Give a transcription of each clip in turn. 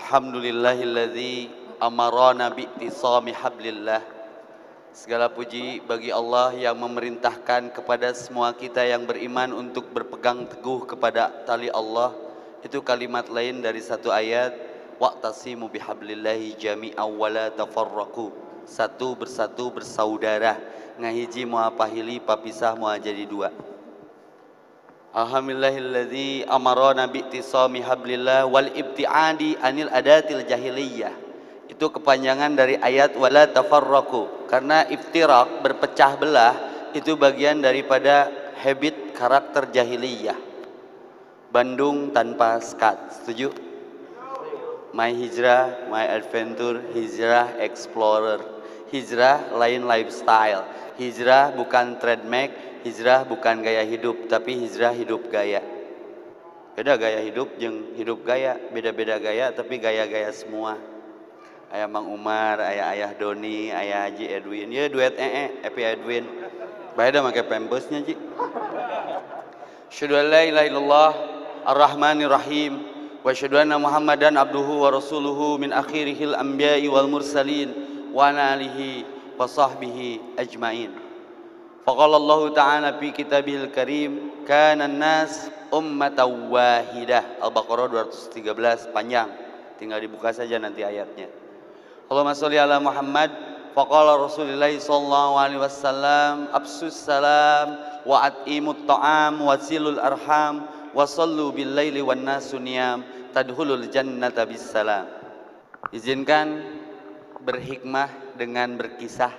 Alhamdulillahilladzi amarana bi'tisami hablillah. Segala puji bagi Allah yang memerintahkan kepada semua kita yang beriman untuk berpegang teguh kepada tali Allah. Itu kalimat lain dari satu ayat, wa'tasimu bihablillahi jami'an wa la tafarraqu. Satu bersatu bersaudara, ngahiji moal pahili papisah moal jadi dua. Alhamdulillahilladzi amarana bi'tisami hablillah wal ibtiadi anil adatil jahiliyah. Itu kepanjangan dari ayat wala tafarraqu. Karena iftirak, berpecah belah, itu bagian daripada habit karakter jahiliyah. Bandung tanpa skat, setuju? My hijrah, my adventure, hijrah explorer. Hijrah lain lifestyle. Hijrah bukan trademark, hijrah bukan gaya hidup, tapi hijrah hidup gaya. Beda gaya hidup jeung hidup gaya, beda-beda gaya tapi gaya-gaya semua. Ayah Mang Umar, ayah Doni, ayah Haji Edwin, ya duet Epi Edwin. Baik dah make pampasnya Ji. Asyhadu an la ilaha illallah ar-rahmanir rahim wa asyhadu anna Muhammadan abduhu wa rasuluhu min akhirihil anbiya'i wal mursalin wa ala alihi wa sahbihi ajmain. Faqala Allah Ta'ala fi kitabihil karim kana an-nas ummatan wahidah. Al-Baqarah 213 panjang. Tinggal dibuka saja nanti ayatnya. Allahumma sholli ala Muhammad. Faqala Rasulullah sallallahu alaihi wasallam absus salam wa at'imut ta'am wa silul arham wa sallu bil laili wan nasu niyam tadkhulul jannata bis salam. Izinkan berhikmah dengan berkisah.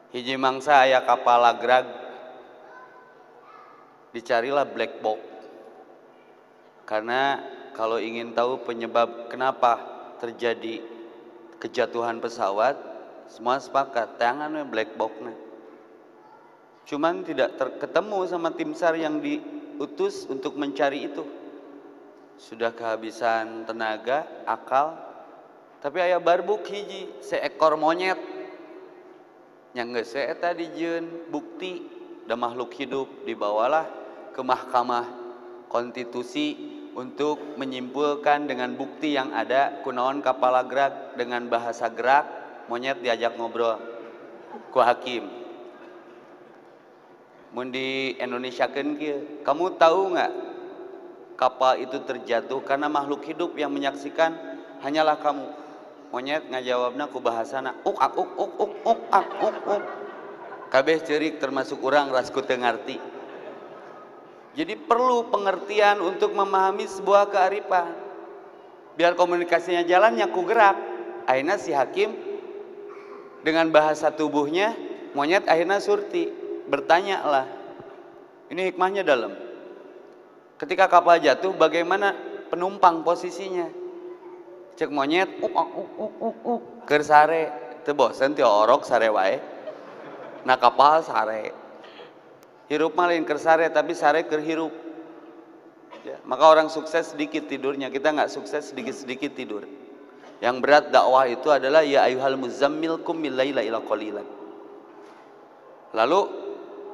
Hiji mangsa aya kapal lagrag, dicarilah black box. Karena kalau ingin tahu penyebab kenapa terjadi kejatuhan pesawat, semua sepakat tangannya black box-nya. Cuman tidak ketemu sama tim SAR yang diutus untuk mencari itu. Sudah kehabisan tenaga, akal, tapi aya barbuk hiji seekor monyet yang geus eta dijieun bukti da makhluk hidup, dibawalah ke Mahkamah Konstitusi untuk menyimpulkan dengan bukti yang ada kunaon kapal gerak dengan bahasa gerak monyet diajak ngobrol ku hakim. Mun di Indonesiakeun kieu, kamu tahu nggak kapal itu terjatuh karena makhluk hidup yang menyaksikan hanyalah kamu. Monyet ngajawabna ku bahasana uk ak uk uk uk uk ak uk uk. Kabeh ceurik termasuk urang rasku teu ngarti. Jadi perlu pengertian untuk memahami sebuah kearifan. Biar komunikasinya jalan nyaku gerak. Akhirnya si hakim dengan bahasa tubuhnya monyet akhirnya surti. Bertanyalah. Ini hikmahnya dalam. Ketika kapal jatuh bagaimana penumpang posisinya? Cek monyet keur sare. Teu bosen teu orok sare wae. Na kapal sare. Hirup mah lain keur sare tapi sare keur hirup. Ya, maka orang sukses sedikit tidurnya, kita nggak sukses sedikit-sedikit tidur. Yang berat dakwah itu adalah ya ayyuhal muzammil qum bil laila illa qalilan. Lalu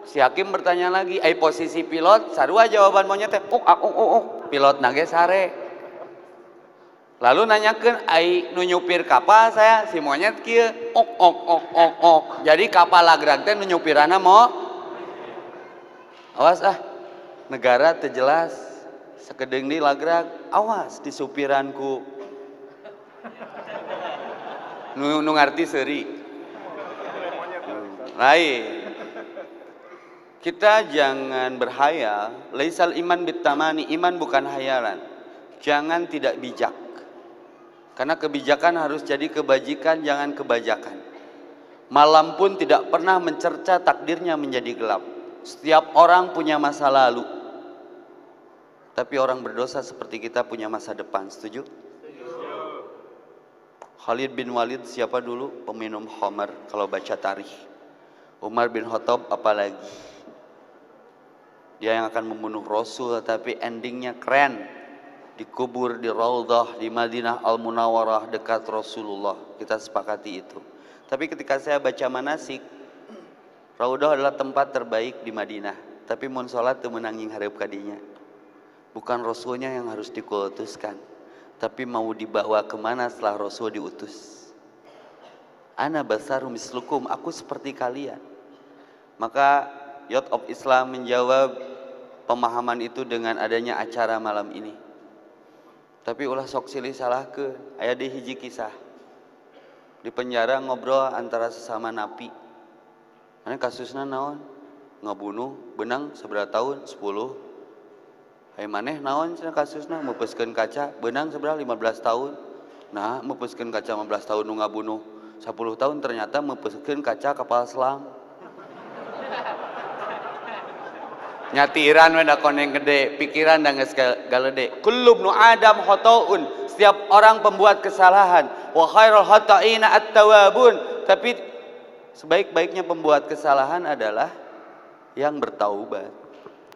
si hakim bertanya lagi, ai posisi pilot sarua jawaban monyet teh pilot nage sare. Lalu nanyakeun ai nu nyupir kapal saya si monyet kieu ok. Jadi kapal lagrag teh nu nyupirana mo awas negara terjelas sekedeng di lagrag awas di supiranku nu ngarti seuri lain. Kita jangan berhayal, laisal iman bitamani, iman bukan hayalan. Jangan tidak bijak, karena kebijakan harus jadi kebajikan, jangan kebajakan. Malam pun tidak pernah mencerca takdirnya menjadi gelap. Setiap orang punya masa lalu, tapi orang berdosa seperti kita punya masa depan. Setuju? Khalid bin Walid siapa dulu? Peminum khamar kalau baca tarikh. Umar bin Khattab apalagi? Dia yang akan membunuh Rasul, tapi endingnya keren. Dikubur di Raudhah di Madinah Al-Munawwarah dekat Rasulullah. Kita sepakati itu. Tapi ketika saya baca manasik, Raudhah adalah tempat terbaik di Madinah, tapi mun salat teu meunang nying hareup ka dinya. Bukan Rasulnya yang harus dikultuskan. Tapi mau dibawa kemana setelah Rasul diutus? Ana basaru mislukum, aku seperti kalian. Maka Youth of Islam menjawab pemahaman itu dengan adanya acara malam ini. Tapi ulah sok silih salah ke aya di hiji kisah di penjara ngobrol antara sesama napi. Mana kasusna naon? Ngabunuh benang seberapa tahun? 10. Hai maneh naon cenah kasusna? Meupeskeun kaca benang seberapa 15 tahun. Nah, meupeskeun kaca 15 tahun nu ngabunuh 10 tahun ternyata meupeskeun kaca kapal selam. Nyatiran we da koneng gede, pikiran da geus galede. Kullu ibnu Adam khotoun, setiap orang pembuat kesalahan. Wa khairul khata'ina at-tawwabun, tapi sebaik-baiknya pembuat kesalahan adalah yang bertaubat.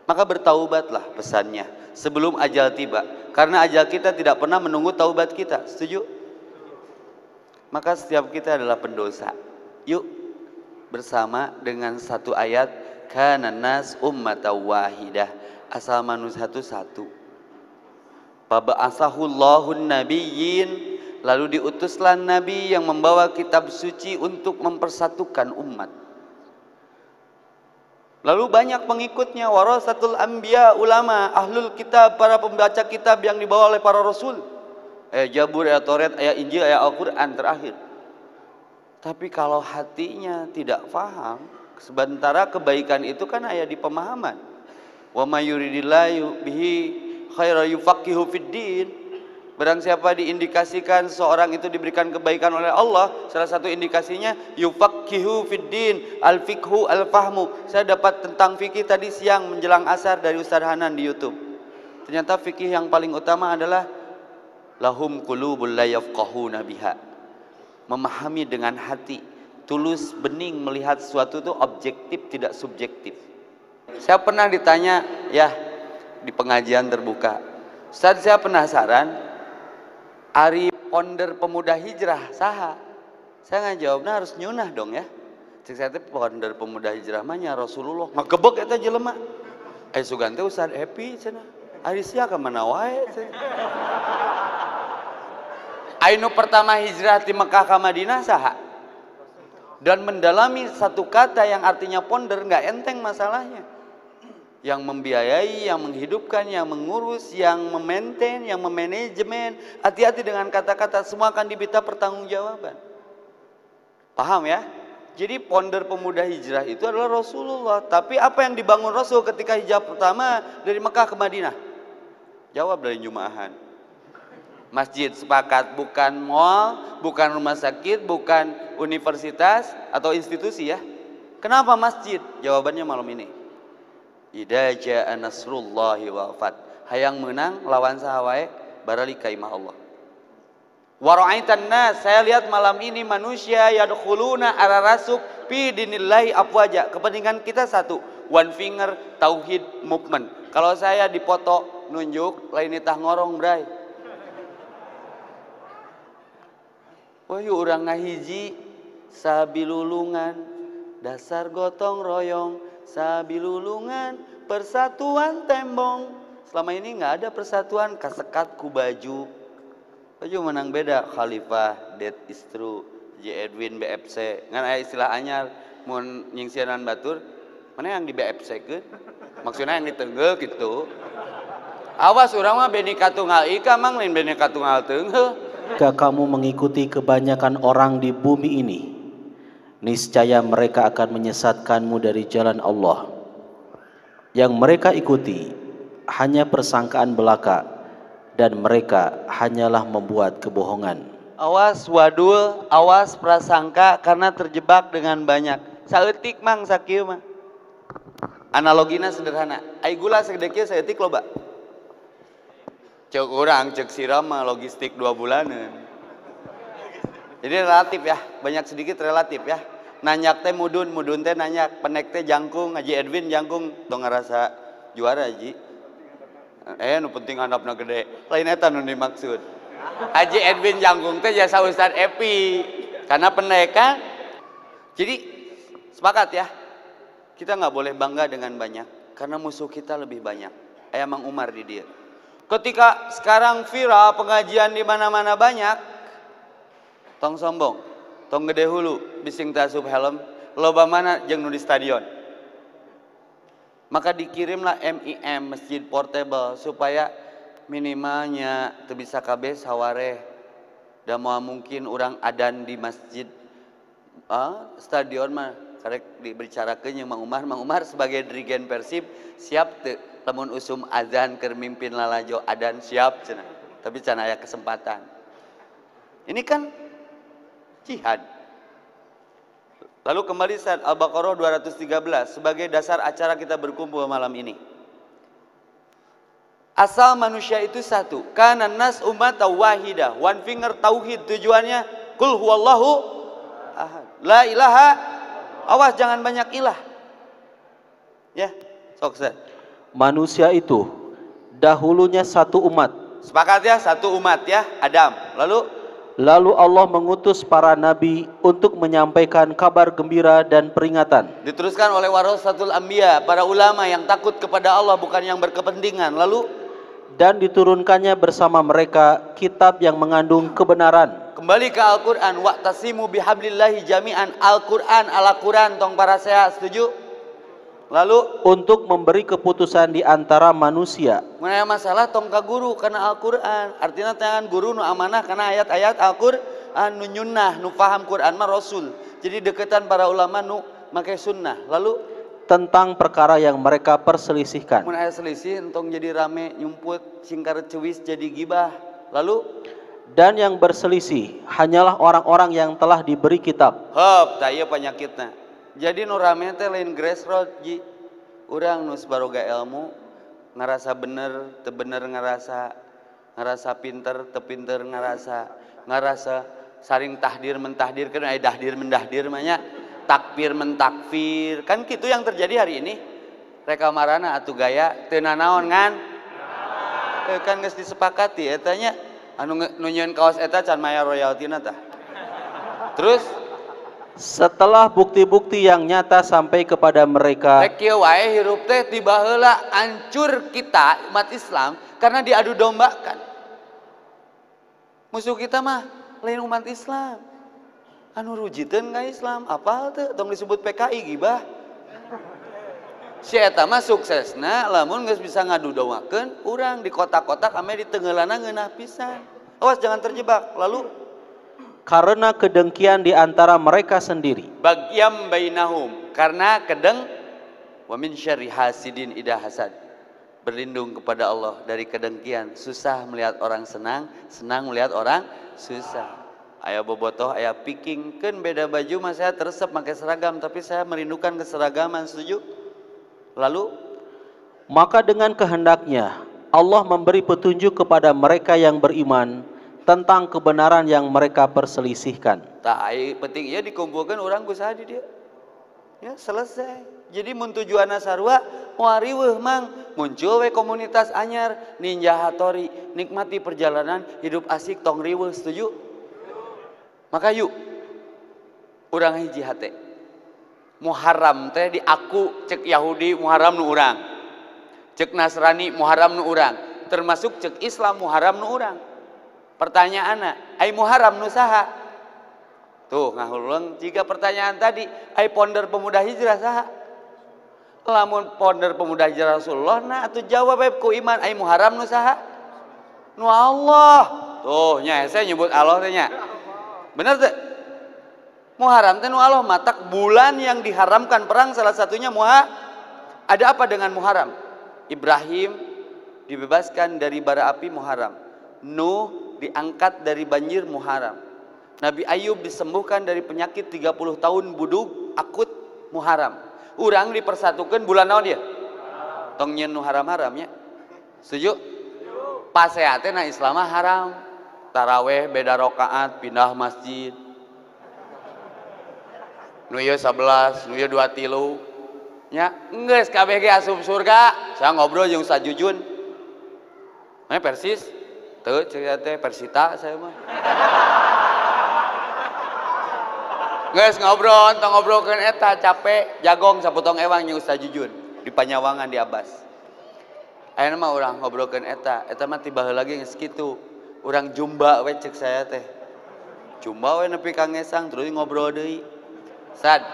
Maka bertaubatlah pesannya sebelum ajal tiba, karena ajal kita tidak pernah menunggu taubat kita. Setuju? Maka setiap kita adalah pendosa. Yuk bersama dengan satu ayat, kana nas ummatan wahidah, asal manusia itu satu. Faba'asahullahun nabiyyin, lalu diutuslah nabi yang membawa kitab suci untuk mempersatukan umat. Lalu banyak pengikutnya, warasatul anbiya, ulama, ahlul kitab, para pembaca kitab yang dibawa oleh para rasul. Jabur, Taurat, Injil, Al-Quran terakhir. Tapi kalau hatinya tidak paham, sementara kebaikan itu kan ada di pemahaman. Wa may yuridillahu bihi khairan yufaqihu fiddin. Barang siapa diindikasikan seorang itu diberikan kebaikan oleh Allah, salah satu indikasinya yufaqihu fiddin, al-fiqhu al-fahmu. Saya dapat tentang fikih tadi siang menjelang asar dari Ustaz Hanan di YouTube. Ternyata fikih yang paling utama adalah lahum qulubul la yafqahuna biha. Memahami dengan hati, tulus, bening melihat sesuatu itu objektif tidak subjektif. Saya pernah ditanya ya di pengajian terbuka, Ustaz saya penasaran, ari ponder pemuda hijrah saha? Saya ngajawabna harus nyunah dong ya. Cek saya teh ponder pemuda hijrah mah nya Rasulullah. Magebek eta jelema. Sugan teh Ustaz happy cenah. Ari sia ka mana wae cenah. Ainu pertama hijrah di Mekah ke Madinah saha? Dan mendalami satu kata yang artinya ponder nggak enteng masalahnya. Yang membiayai, yang menghidupkan, yang mengurus, yang memaintain, yang memanajemen. Hati-hati dengan kata-kata, semua akan diminta pertanggungjawaban. Paham ya? Jadi ponder pemuda hijrah itu adalah Rasulullah. Tapi apa yang dibangun Rasul ketika hijrah pertama dari Mekah ke Madinah? Jawab dari Jum'ahan. Masjid, sepakat, bukan mall, bukan rumah sakit, bukan universitas atau institusi ya. Kenapa masjid? Jawabannya malam ini. Idza jaa nasrullahi wal fath. Hayang menang lawan sahawae barali ka imah Allah. Wa ra'aitan nas, saya lihat malam ini manusia yadkhuluna ala rasuk fi dinillahi afwaja. Kepentingan kita satu, one finger tauhid movement. Kalau saya dipoto nunjuk lain itah ngorong bray. Wah yuk urang ngahiji sabilulungan, dasar gotong royong, sabilulungan, persatuan tembong. Selama ini nggak ada persatuan, kasekat ku baju. Baju menang beda, Khalifah, Dead is True, J. Edwin, BFC. Ngan aya istilah anyar, mun nyingsianan batur, mana yang di BFC ke? Maksudnya yang ditenggel gitu. Awas urang mah Bhinneka Tunggal Ika mang lain Bhinneka Tunggal Teugheuh. Jika kamu mengikuti kebanyakan orang di bumi ini, niscaya mereka akan menyesatkanmu dari jalan Allah. Yang mereka ikuti hanya persangkaan belaka, dan mereka hanyalah membuat kebohongan. Awas wadul, awas prasangka karena terjebak dengan banyak. Saeutik mang sakieu mah. Analogina sederhana. Ai gula segede kieu saeutik loba. Cek orang, cek siram mah logistik 2 bulanan. Jadi relatif ya, banyak sedikit relatif ya. Nanyak teh mudun teh nanyak, penek teh jangkung, Haji Edwin jangkung, dong ngerasa juara Haji. Nu penting handapna gede, lain eta nu dimaksud. Haji Edwin jangkung teh jasa Ustaz Epi, karena penek kan. Jadi sepakat ya, kita nggak boleh bangga dengan banyak, karena musuh kita lebih banyak. Aya Mang Umar di dia. Ketika sekarang viral pengajian di mana-mana banyak, tong sombong, tong gede hulu, bising tasub helm, loba mana jeung nu di stadion. Maka dikirimlah MIM, masjid portable, supaya minimalnya teu bisa kabeh sawareh. Da moal mungkin orang adan di masjid stadion mah karek dibicarakeun jeung Mang Umar sebagai dirigen Persib siap teu lamun usum azan keur mimpin lalajo adan siap cenah. Tapi can aya kesempatan. Ini kan jihad. Lalu kembali saat Al-Baqarah 213 sebagai dasar acara kita berkumpul malam ini. Asal manusia itu satu. Kana nas ummatan wahidah. One finger tauhid tujuannya kul huwallahu ahad. La ilaha. Awas jangan banyak ilah. Ya, sok Ustaz. Manusia itu dahulunya satu umat. Sepakat ya, satu umat ya, Adam. Lalu Allah mengutus para nabi untuk menyampaikan kabar gembira dan peringatan. Diteruskan oleh warasatul anbiya, para ulama yang takut kepada Allah bukan yang berkepentingan. Dan diturunkannya bersama mereka kitab yang mengandung kebenaran. Kembali ke Al-Quran. Wa'tasimu bihablillahi jami'an. Al-Quran ala Quran. Tong para saya setuju? Lalu untuk memberi keputusan di antara manusia. Menanya masalah tong ka guru karena Al-Quran. Artinya tangan guru nu amanah karena ayat-ayat Al-Quran nu nyunnah nu paham Quran mah Rasul. Jadi deketan para ulama nu make sunnah. Lalu tentang perkara yang mereka perselisihkan. Mun aya selisih entong jadi rame nyumput singkar cewis jadi gibah. Lalu dan yang berselisih hanyalah orang-orang yang telah diberi kitab. Hop, tah ieu panyakitna. Jadi nu rame teh lain grassroots ji. Urang nu sabaroga ilmu ngarasa bener, teu bener ngarasa pinter, teu pinter ngarasa saring tahdir mentahdirkeun aya dahdir mendahdir mah nya. Takfir mentakfir. Kan kitu yang terjadi hari ini. Reka marana atuh gaya teu nanaon ngan. Kan geus disepakati eta nya anu nyieun kaos eta can maya royaltina tah. Terus setelah bukti-bukti yang nyata sampai kepada mereka, rek kieu wae hirup teh tiba heula hancur kita umat Islam karena diadu dombakan. Musuh kita mah lain umat Islam. Anu rujiteun ka Islam, apal teu tong disebut PKI gibah. Si eta mah suksesna lamun geus bisa ngadu dombakeun urang di kotak-kotak ame di teungeulana ngeunah pisan. Awas jangan terjebak. Lalu karena kedengkian di antara mereka sendiri. Bagyam bainahum, karena kedeng. Wa min syarri hasidin idza hasad. Berlindung kepada Allah dari kedengkian. Susah melihat orang senang, senang melihat orang susah. Aya bobotoh, aya pikingkeun beda baju mah saya teresep pakai seragam, tapi saya merindukan keseragaman, setuju? Lalu maka dengan kehendaknya Allah memberi petunjuk kepada mereka yang beriman tentang kebenaran yang mereka perselisihkan. Tak penting ya dikumpulkan orang kusaha di dia. Ya selesai. Jadi mun tujuanna sarua moal riweuh mang, muncul we komunitas anyar Ninja Hattori, nikmati perjalanan hidup asik tong riweuh, setuju? Maka yuk urang hiji hate. Muharram teh di aku cek Yahudi Muharram nu urang. Cek Nasrani Muharram nu urang. Termasuk cek Islam Muharram nu urang. Pertanyaanna, ai Muharram nu saha? Tuh ngahulung jika pertanyaan tadi, ai ponder pemuda hijrah saha? Lamun ponder pemuda hijrah Rasulullah, nah atuh jawab ku iman ai Muharram nu saha? Nu Allah. Tuh nya saya nyebut Allah teh nya. Bener teh? Muharram teh nu Allah matak bulan yang diharamkan perang salah satunya Ada apa dengan Muharram? Ibrahim dibebaskan dari bara api Muharram. Nuh diangkat dari banjir Muharram. Nabi Ayub disembuhkan dari penyakit 30 tahun budug akut Muharram. Urang dipersatukan bulan naon dia? Tong nyeun nu haram-haramnya. Setuju? Pasehatna Islam haram. Taraweh beda rakaat pindah masjid. Nu ieu 11, nu ieu 23. Nya geus kabeh ge asup surga. Saya ngobrol jeung Ustaz Jujun. Persis tuh cerita teh Persita saya mah. Geus ngobrol, tong ngobrolkeun eta capek, jagong sapotong ewang jeung Ustaz Jujun di Panyawangan di Abbas. Ayeuna mah urang ngobrolkeun eta mah ti baheula lagi geus kitu. Urang jumba we cek saya teh. Jumba we nepi ka ngesang terus ngobrol deui. Sad.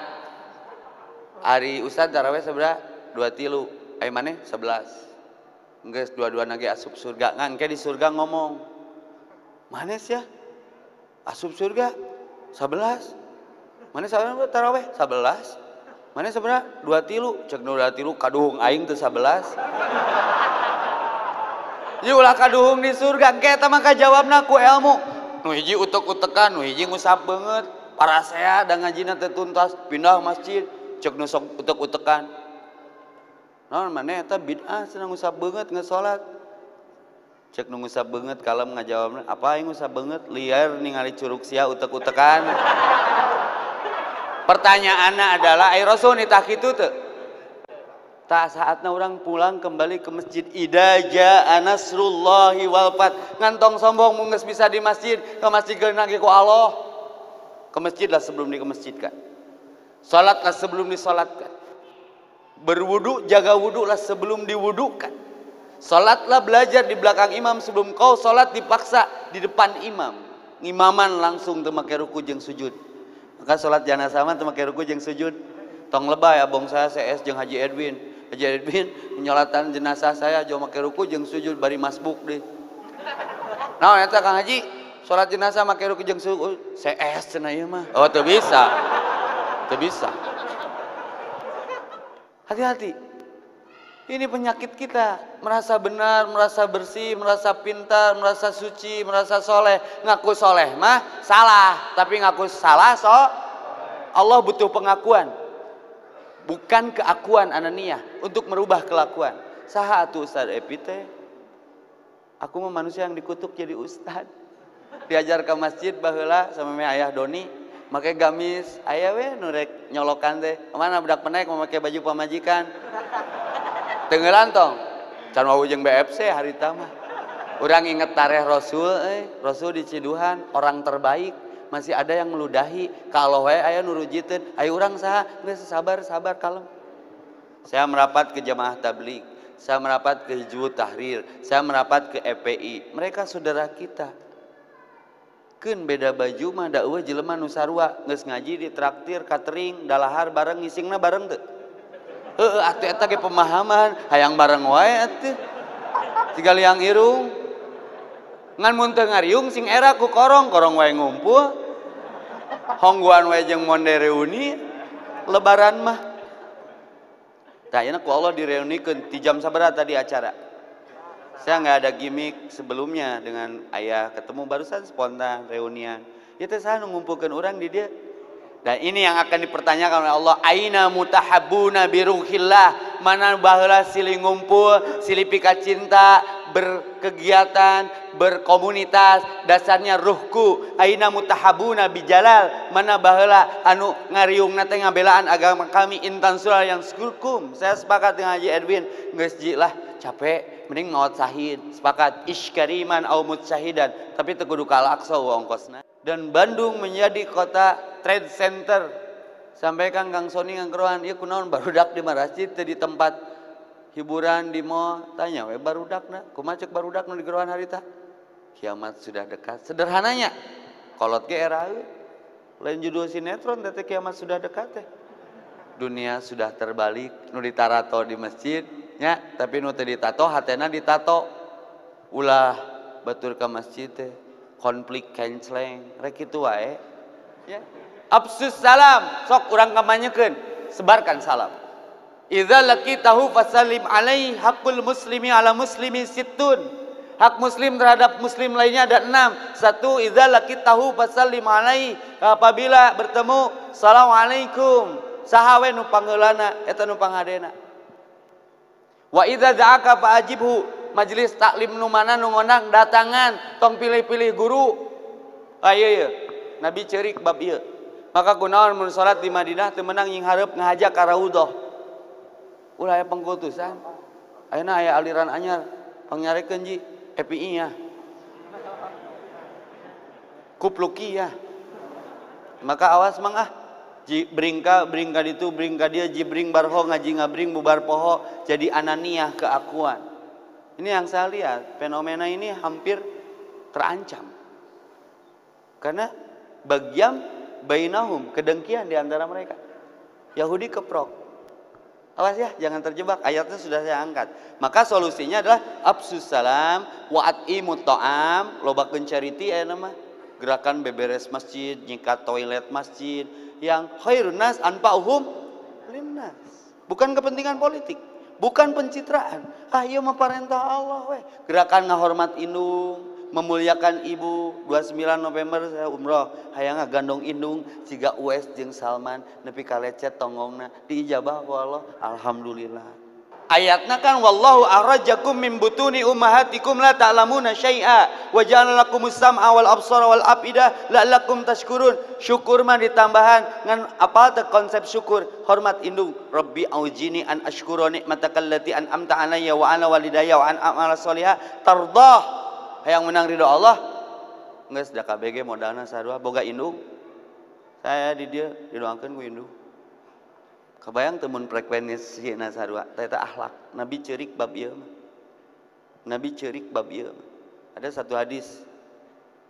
Ari ustad tarawih sabaraha? 2 aya maneh 11. Geus dua-duana ge asup surga. Ngan ke di surga ngomong. Manes ya? Asup surga 11. Maneh sabaraha tarawih? 11. Maneh sabaraha? 2 cek nu 2 kaduhung aing teu 11. Ieu ulah kaduhung di surga engke eta mah kajawabna ku ilmu. Nu hiji utek-utekan, nu hiji ngusap beungeut. Parasea da ngajina teu tuntas, pindah masjid, cek nu sok utek-utekan. Naon maneh eta bid'ah cenah ngusap beungeut geus salat. Cek nu ngusap beungeut kalem ngajawabna, apa aing ngusap beungeut? Liar ningali curug sia utek-utekan. Pertanyaanna adalah ai Rasul nitah kitu teu? Tak saatna orang pulang kembali ke masjid. Idza jaa nasrullahi wal fath. Ngantong sombong mun geus bisa di masjid, ke masjid geunang ku Allah. Ke masjidlah sebelum dikemasjidkan. Salatlah sebelum disalatkan. Berwudu, jaga wudulah sebelum diwudukan. Salatlah belajar di belakang imam sebelum kau salat dipaksa di depan imam. Ngimaman langsung teu make ruku jeung sujud. Maka salat janazah mah teu make ruku jeung sujud. Tong lebay abong saya CS jeung Haji Edwin. Haji Edwin menyolatan jenazah saya jauh make ruku jeung sujud bari masbuk deh. Naon eta Kang Haji? Salat jenazah make ruku jeung sujud. CS cenah ieu mah. Oh teu bisa. Teu bisa. Hati-hati. Ini penyakit kita, merasa benar, merasa bersih, merasa pintar, merasa suci, merasa soleh. Ngaku soleh mah salah, tapi ngaku salah Allah butuh pengakuan. Bukan keakuan ananiyah untuk merubah kelakuan. Saha atuh Ustaz Epi teh? Aku mah manusia yang dikutuk jadi ustad. Diajar ke masjid baheula sama me ayah Doni, make gamis, aya we nu rek nyolokan teh. Mana budak penaik make baju pamajikan. Tenggelan tong. Can wau jeung BFC harita mah. Urang inget tareh Rasul Rasul di Ciduhan, orang terbaik. Masih ada yang meludahi kalau wae aya nu rujiteun ayo urang saha geus sabar kalem. Saya merapat ke Jamaah Tabligh, saya merapat ke Hizbut Tahrir, saya merapat ke FPI. Mereka saudara kita. Keun beda baju mah da eueuh jelema nu sarua geus ngaji di traktir catering dalahar bareng ngisingna bareng teu? Heueuh atuh eta ge pemahaman hayang bareng wae atuh. Siga liang irung. Ngan mun teu ngariung sing era ku korong wae ngumpul. Hongguan wae jeung monde reuni lebaran mah. Tah ayeuna ku Allah direunikeun ti jam sabaraha tadi acara. Saya nggak ada gimmick sebelumnya dengan ayah ketemu barusan spontan reunian. Ya teh saha nu ngumpulkeun urang di dia. Dan ini yang akan dipertanyakan oleh Allah. Aina mutahabbuna bi ruhillah. Mana baheula silih ngumpul, silih pika cinta, berkegiatan, berkomunitas, dasarnya ruhku. Aina mutahabbuna bi jalal. Mana baheula anu ngariungna teh ngabelaan agama kami intan surah yang syukurkum. Saya sepakat dengan Haji Edwin, geus ji lah capek, mending maot sahid. Sepakat iskariman au mutsyahidan, tapi teu kudu ka Al-Aqsa ongkosna. Dan Bandung menjadi kota trade center. Sampaikan Kang Sony ngangkerohan, ieu kunaon barudak di masjid teh di tempat hiburan di mall. Tanya we barudakna, kumaha ceuk barudak nu digerohan harita? Kiamat sudah dekat. Sederhananya, kolot ge era lain judul sinetron teh kiamat sudah dekat teh. Dunia sudah terbalik, nu ditarato di masjid nya, tapi nu teu ditato hatena ditato. Ulah batur ka masjid teh konflik kenceleng rek kitu wae ya. Absus salam, sok urang kamanyekeun, sebarkan salam. Idza laqitahu fasallim alaihi, haqqul muslimi ala muslimi sittun. Hak muslim terhadap muslim lainnya ada 6. 1, idza laqitahu fasallim alaihi, apabila bertemu assalamualaikum, saha we nu panggeulana eta nu pangadena. Wa idza da'aka fa ajibhu, majelis taklim nu mana nu ngondang datangan, tong pilih-pilih guru. Ayo ya, Nabi ceurik bab ieu. Maka kunaon mun salat di Madinah teu meunang nying hareup ngahajak ka Raudhah. Ulah aya pangkutusan. Ayeuna aya aliran anyar, pangnyarikeun ji FPI nya. Kupluki ya. Maka awas mang ji bringka ditu bringka dia jibring barho ngaji ngabring bubar poho jadi ananiyah keakuan. Ini yang saya lihat, fenomena ini hampir terancam. Karena bagian bainahum, kedengkian di antara mereka. Yahudi keprok. Awas ya, jangan terjebak. Ayatnya sudah saya angkat. Maka solusinya adalah absus salam wa at'imut ta'am, lobakeun charity nama. Gerakan beberes masjid, nyikat toilet masjid, yang khairun nas anfa'uhum linnas. Bukan kepentingan politik, bukan pencitraan. Ieu mah parentah Allah we. Gerakan ngahormat indung, memuliakan ibu. 29 November saya umroh, hayang ngagandong indung siga Uwais jeung Salman nepi ka lecet tonggongna diijabah ku Allah. Alhamdulillah. Ayatna kan wallahu akhrajakum min butuni ummahatikum la ta'lamuna syai'a wa ja'ala lakumus sam'a wal absara wal afidah la'allakum tashkurun. Syukur mah ditambahan ngan apa teh konsep syukur, hormat indung. Rabbi aujini an ashkura nikmatakal lati an'amta alayya wa ala walidayya wa an a'mala sholihah tardah. Hayang menang ridho Allah. Geus da KBG modalna sarua boga indung. Saya di dia didoakeun ku indung. Kebayang temun frekuensinya sarua eta akhlak Nabi ceurik bab ieu mah. Nabi ceurik bab ieu mah. Ada satu hadis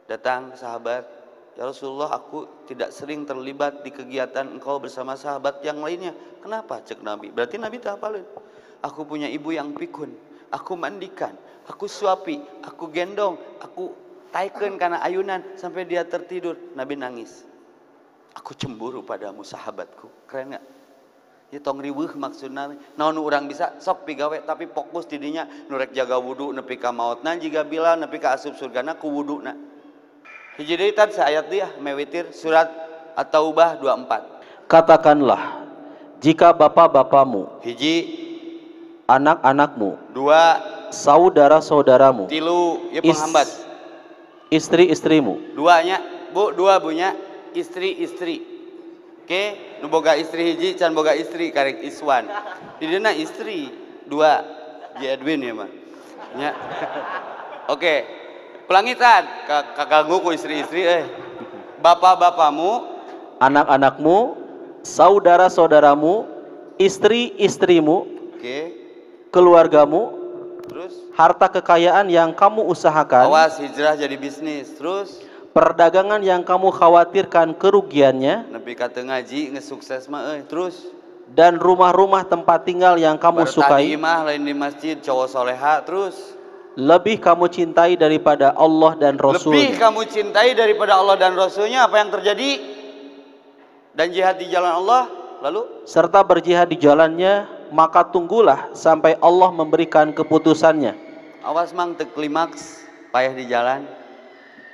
datang sahabat, ya Rasulullah, aku tidak sering terlibat di kegiatan engkau bersama sahabat yang lainnya. Kenapa? Cek Nabi. Berarti Nabi tak hafalin. Aku punya ibu yang pikun, aku mandikan, aku suapi, aku gendong, aku taikeun kana ayunan sampai dia tertidur. Nabi nangis. Aku cemburu padamu sahabatku. Keren gak? Ya tong riweuh maksudna naon urang bisa sok pigawe tapi fokus di dinya nurek jaga wudu nepi ka maotna jiga Bilal nepi ka asup surgana ku wuduna. Hiji deui tad saayat dia mewitir surat At-Taubah 24. Katakanlah, jika bapak-bapamu, hiji anak-anakmu, dua saudara-saudaramu, tilu ieu penghambat, istri-istrimu, duanya dua bunya istri-istri. Oke, nu boga istri hiji can boga istri karek Iswan. Di dieu istri dua, Ji Edwin ya mah. Nya. Oke. Pelangitan kaganggu ku istri-istri Bapak-bapamu, anak-anakmu, saudara-saudaramu, istri-istrimu, oke, keluargamu, terus harta kekayaan yang kamu usahakan, awas hijrah jadi bisnis, terus perdagangan yang kamu khawatirkan kerugiannya, nepi ka teu ngaji ngesukses mah terus dan rumah-rumah tempat tinggal yang kamu sukai, imah lain di masjid cowok soleha, terus lebih kamu cintai daripada Allah dan Rasul-Nya. Lebih kamu cintai daripada Allah dan Rasul-Nya, apa yang terjadi? Dan jihad di jalan Allah, lalu serta berjihad di jalannya, maka tunggulah sampai Allah memberikan keputusannya. Awas mang teu klimaks payah di jalan.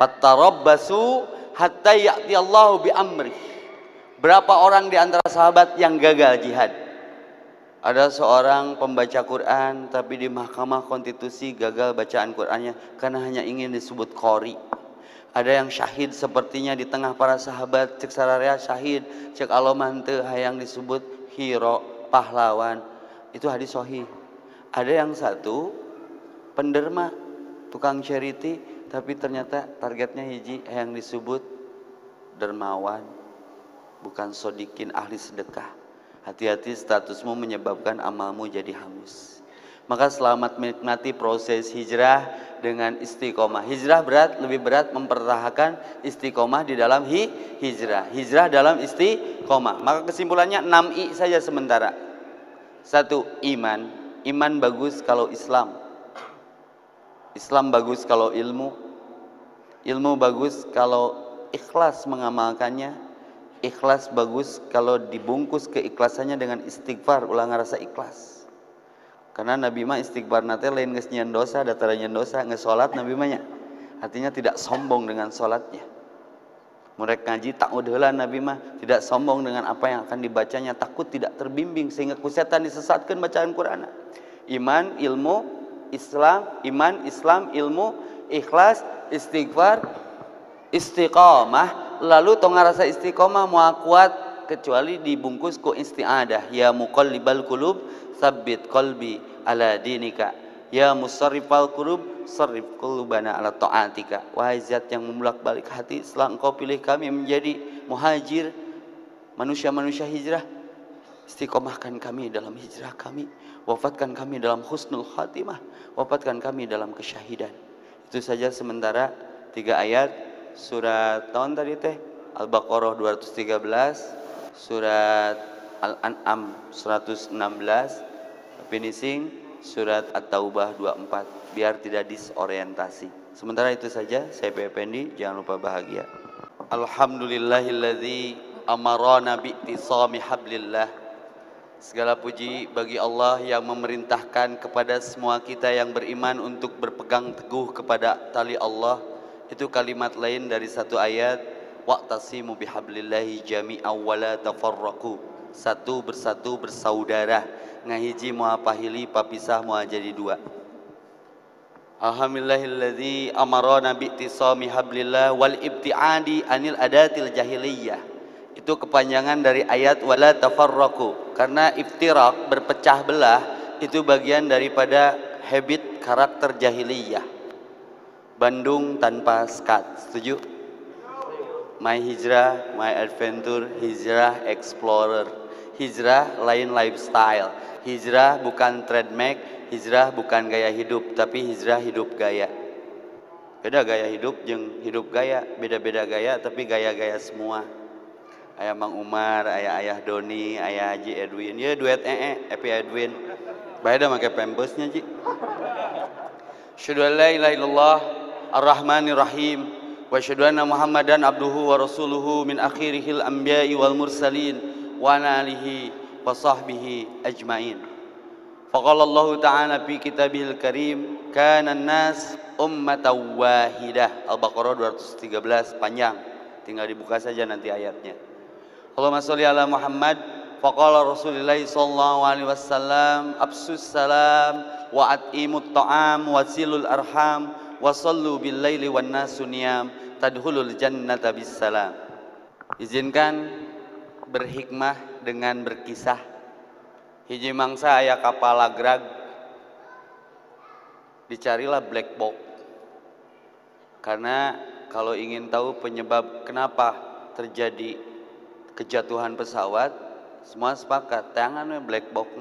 Fatarabbasu hatta ya'ti Allahu bi amri. Berapa orang di antara sahabat yang gagal jihad? Ada seorang pembaca Quran tapi di Mahkamah Konstitusi gagal bacaan Qurannya karena hanya ingin disebut qori. Ada yang syahid sepertinya di tengah para sahabat, cek sararea syahid, cek Allah manteu hayang disebut hero, pahlawan. Itu hadis sahih. Ada yang satu penderma, tukang charity, tapi ternyata targetnya hiji yang disebut dermawan, bukan sodikin ahli sedekah. Hati-hati, statusmu menyebabkan amalmu jadi hangus. Maka selamat menikmati proses hijrah dengan istiqomah. Hijrah berat, lebih berat mempertahankan istiqomah di dalam hijrah. Hijrah dalam istiqomah. Maka kesimpulannya 6 I saja sementara. 1. Iman. Iman bagus kalau Islam. Islam bagus kalau ilmu. Ilmu bagus kalau ikhlas mengamalkannya. Ikhlas bagus kalau dibungkus keikhlasannya dengan istighfar, ulang rasa ikhlas. Karena Nabi mah istighfar nate lain geus nyieun dosa, datara nyieun dosa, geus salat Nabi mah nya. Artinya tidak sombong dengan salatnya. Murek ngaji ta'ud heula Nabi mah tidak sombong dengan apa yang akan dibacanya, takut tidak terbimbing sehingga ku setan disesatkeun bacaan Qur'an. Iman, ilmu, Islam, iman, Islam, ilmu, ikhlas, istighfar, istiqamah. Lalu tong ngarasa istiqamah moal kuat kecuali dibungkus ku isti'adah. Ya muqallibal qulub, tsabbit qalbi ala dinika. Ya musarrifal qulub, sarrif qulubana ala ta'atika. Wahai zat yang membolak-balik hati, setelah engkau pilih kami menjadi muhajir, manusia-manusia hijrah, istiqomahkan kami dalam hijrah kami, wafatkan kami dalam husnul khatimah, wafatkan kami dalam kesyahidan. Itu saja sementara 3 ayat surat tahun tadi teh Al-Baqarah 213, surat Al-An'am 116, finishing surat At-Taubah 24, biar tidak disorientasi. Sementara itu saja, saya Pendi, jangan lupa bahagia. Alhamdulillahilladzi amarana bi'tisami hablillah. Segala puji bagi Allah yang memerintahkan kepada semua kita yang beriman untuk berpegang teguh kepada tali Allah. Itu kalimat lain dari satu ayat, wa'tasimu bihablillahi jami'an wa la tafarraqu. Satu bersatu bersaudara, ngahiji moal pahili papisah moal jadi dua. Alhamdulillahilladzi amarana bi'tisami hablillah wal ibtiadi anil adatil jahiliyah. Itu kepanjangan dari ayat wala tafarraqu, karena iftirak berpecah belah itu bagian daripada habit karakter jahiliyah. Bandung tanpa skat, setuju? My hijrah, my adventure, hijrah explorer. Hijrah lain lifestyle. Hijrah bukan trademark, hijrah bukan gaya hidup, tapi hijrah hidup gaya. Beda gaya hidup jeung hidup gaya, beda-beda gaya tapi gaya-gaya semua. Ayah Mang Umar, ayah Doni, ayah Haji Edwin. Ya duet Epi Edwin. Baik dah pakai pembosnya Ji. Asyhadu an la ilaha illallah ar-rahmanir rahim wa asyhadu anna Muhammadan abduhu wa rasuluhu min akhirihil anbiya'i wal mursalin wa ala alihi wa sahbihi ajmain. Faqala Allah Ta'ala fi kitabihil karim kana an-nas ummatan wahidah. Al-Baqarah 213 panjang. Tinggal dibuka saja nanti ayatnya. Allahumma sholli ala Muhammad. Faqala Rasulullah sallallahu alaihi wasallam absus salam wa at'imut ta'am wa silul arham wa sallu bil laili wan nasu niyam tadkhulul jannata bis salam. Izinkan berhikmah dengan berkisah. Hiji mangsa aya kapal lagrag, dicarilah black box. Karena kalau ingin tahu penyebab kenapa terjadi kejatuhan pesawat, semua sepakat tangannya black box.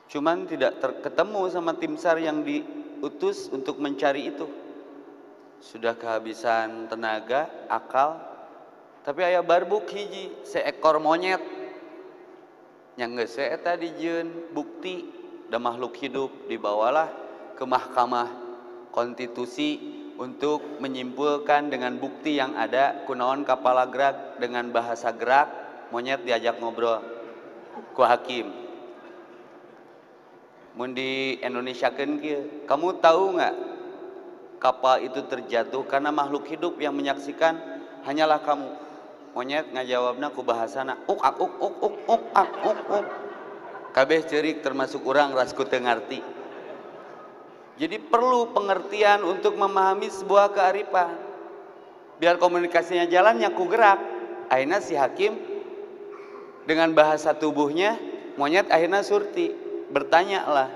Cuman tidak ketemu sama tim SAR yang diutus untuk mencari itu. Sudah kehabisan tenaga, akal. Tapi aya barbuk hiji seekor monyet yang geus eta dijieun bukti da makhluk hidup, dibawalah ke Mahkamah Konstitusi untuk menyimpulkan dengan bukti yang ada kunaon kapal gerak dengan bahasa gerak monyet diajak ngobrol ku hakim. Mun di Indonesiakeun kieu, kamu tahu nggak kapal itu terjatuh karena makhluk hidup yang menyaksikan hanyalah kamu. Monyet ngajawabna ku bahasana uk ak uk uk uk uk ak uk uk. Kabeh ceurik termasuk urang ras ku teu ngarti. Jadi perlu pengertian untuk memahami sebuah kearifan. Biar komunikasinya jalannya ku gerak. Akhirnya si hakim dengan bahasa tubuhnya monyet akhirnya surti. Bertanyalah.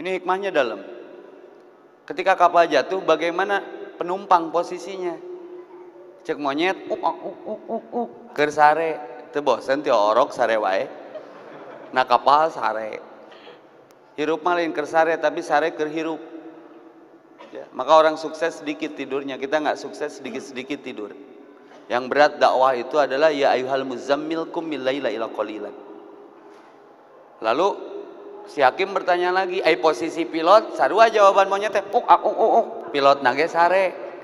Ini hikmahnya dalam. Ketika kapal jatuh bagaimana penumpang posisinya? Cek monyet keur sare teu bosen teu orok sare wae. Na kapal sare. Hirup mah lain keur sare tapi sare keur hirup. Ya, maka orang sukses sedikit tidurnya, kita nggak sukses sedikit-sedikit tidur. Yang berat dakwah itu adalah ya ayyuhal muzammil qum min laila ila qalilan. Lalu si hakim bertanya lagi, ai posisi pilot? Sarua jawaban monyet teh pilot nage sare.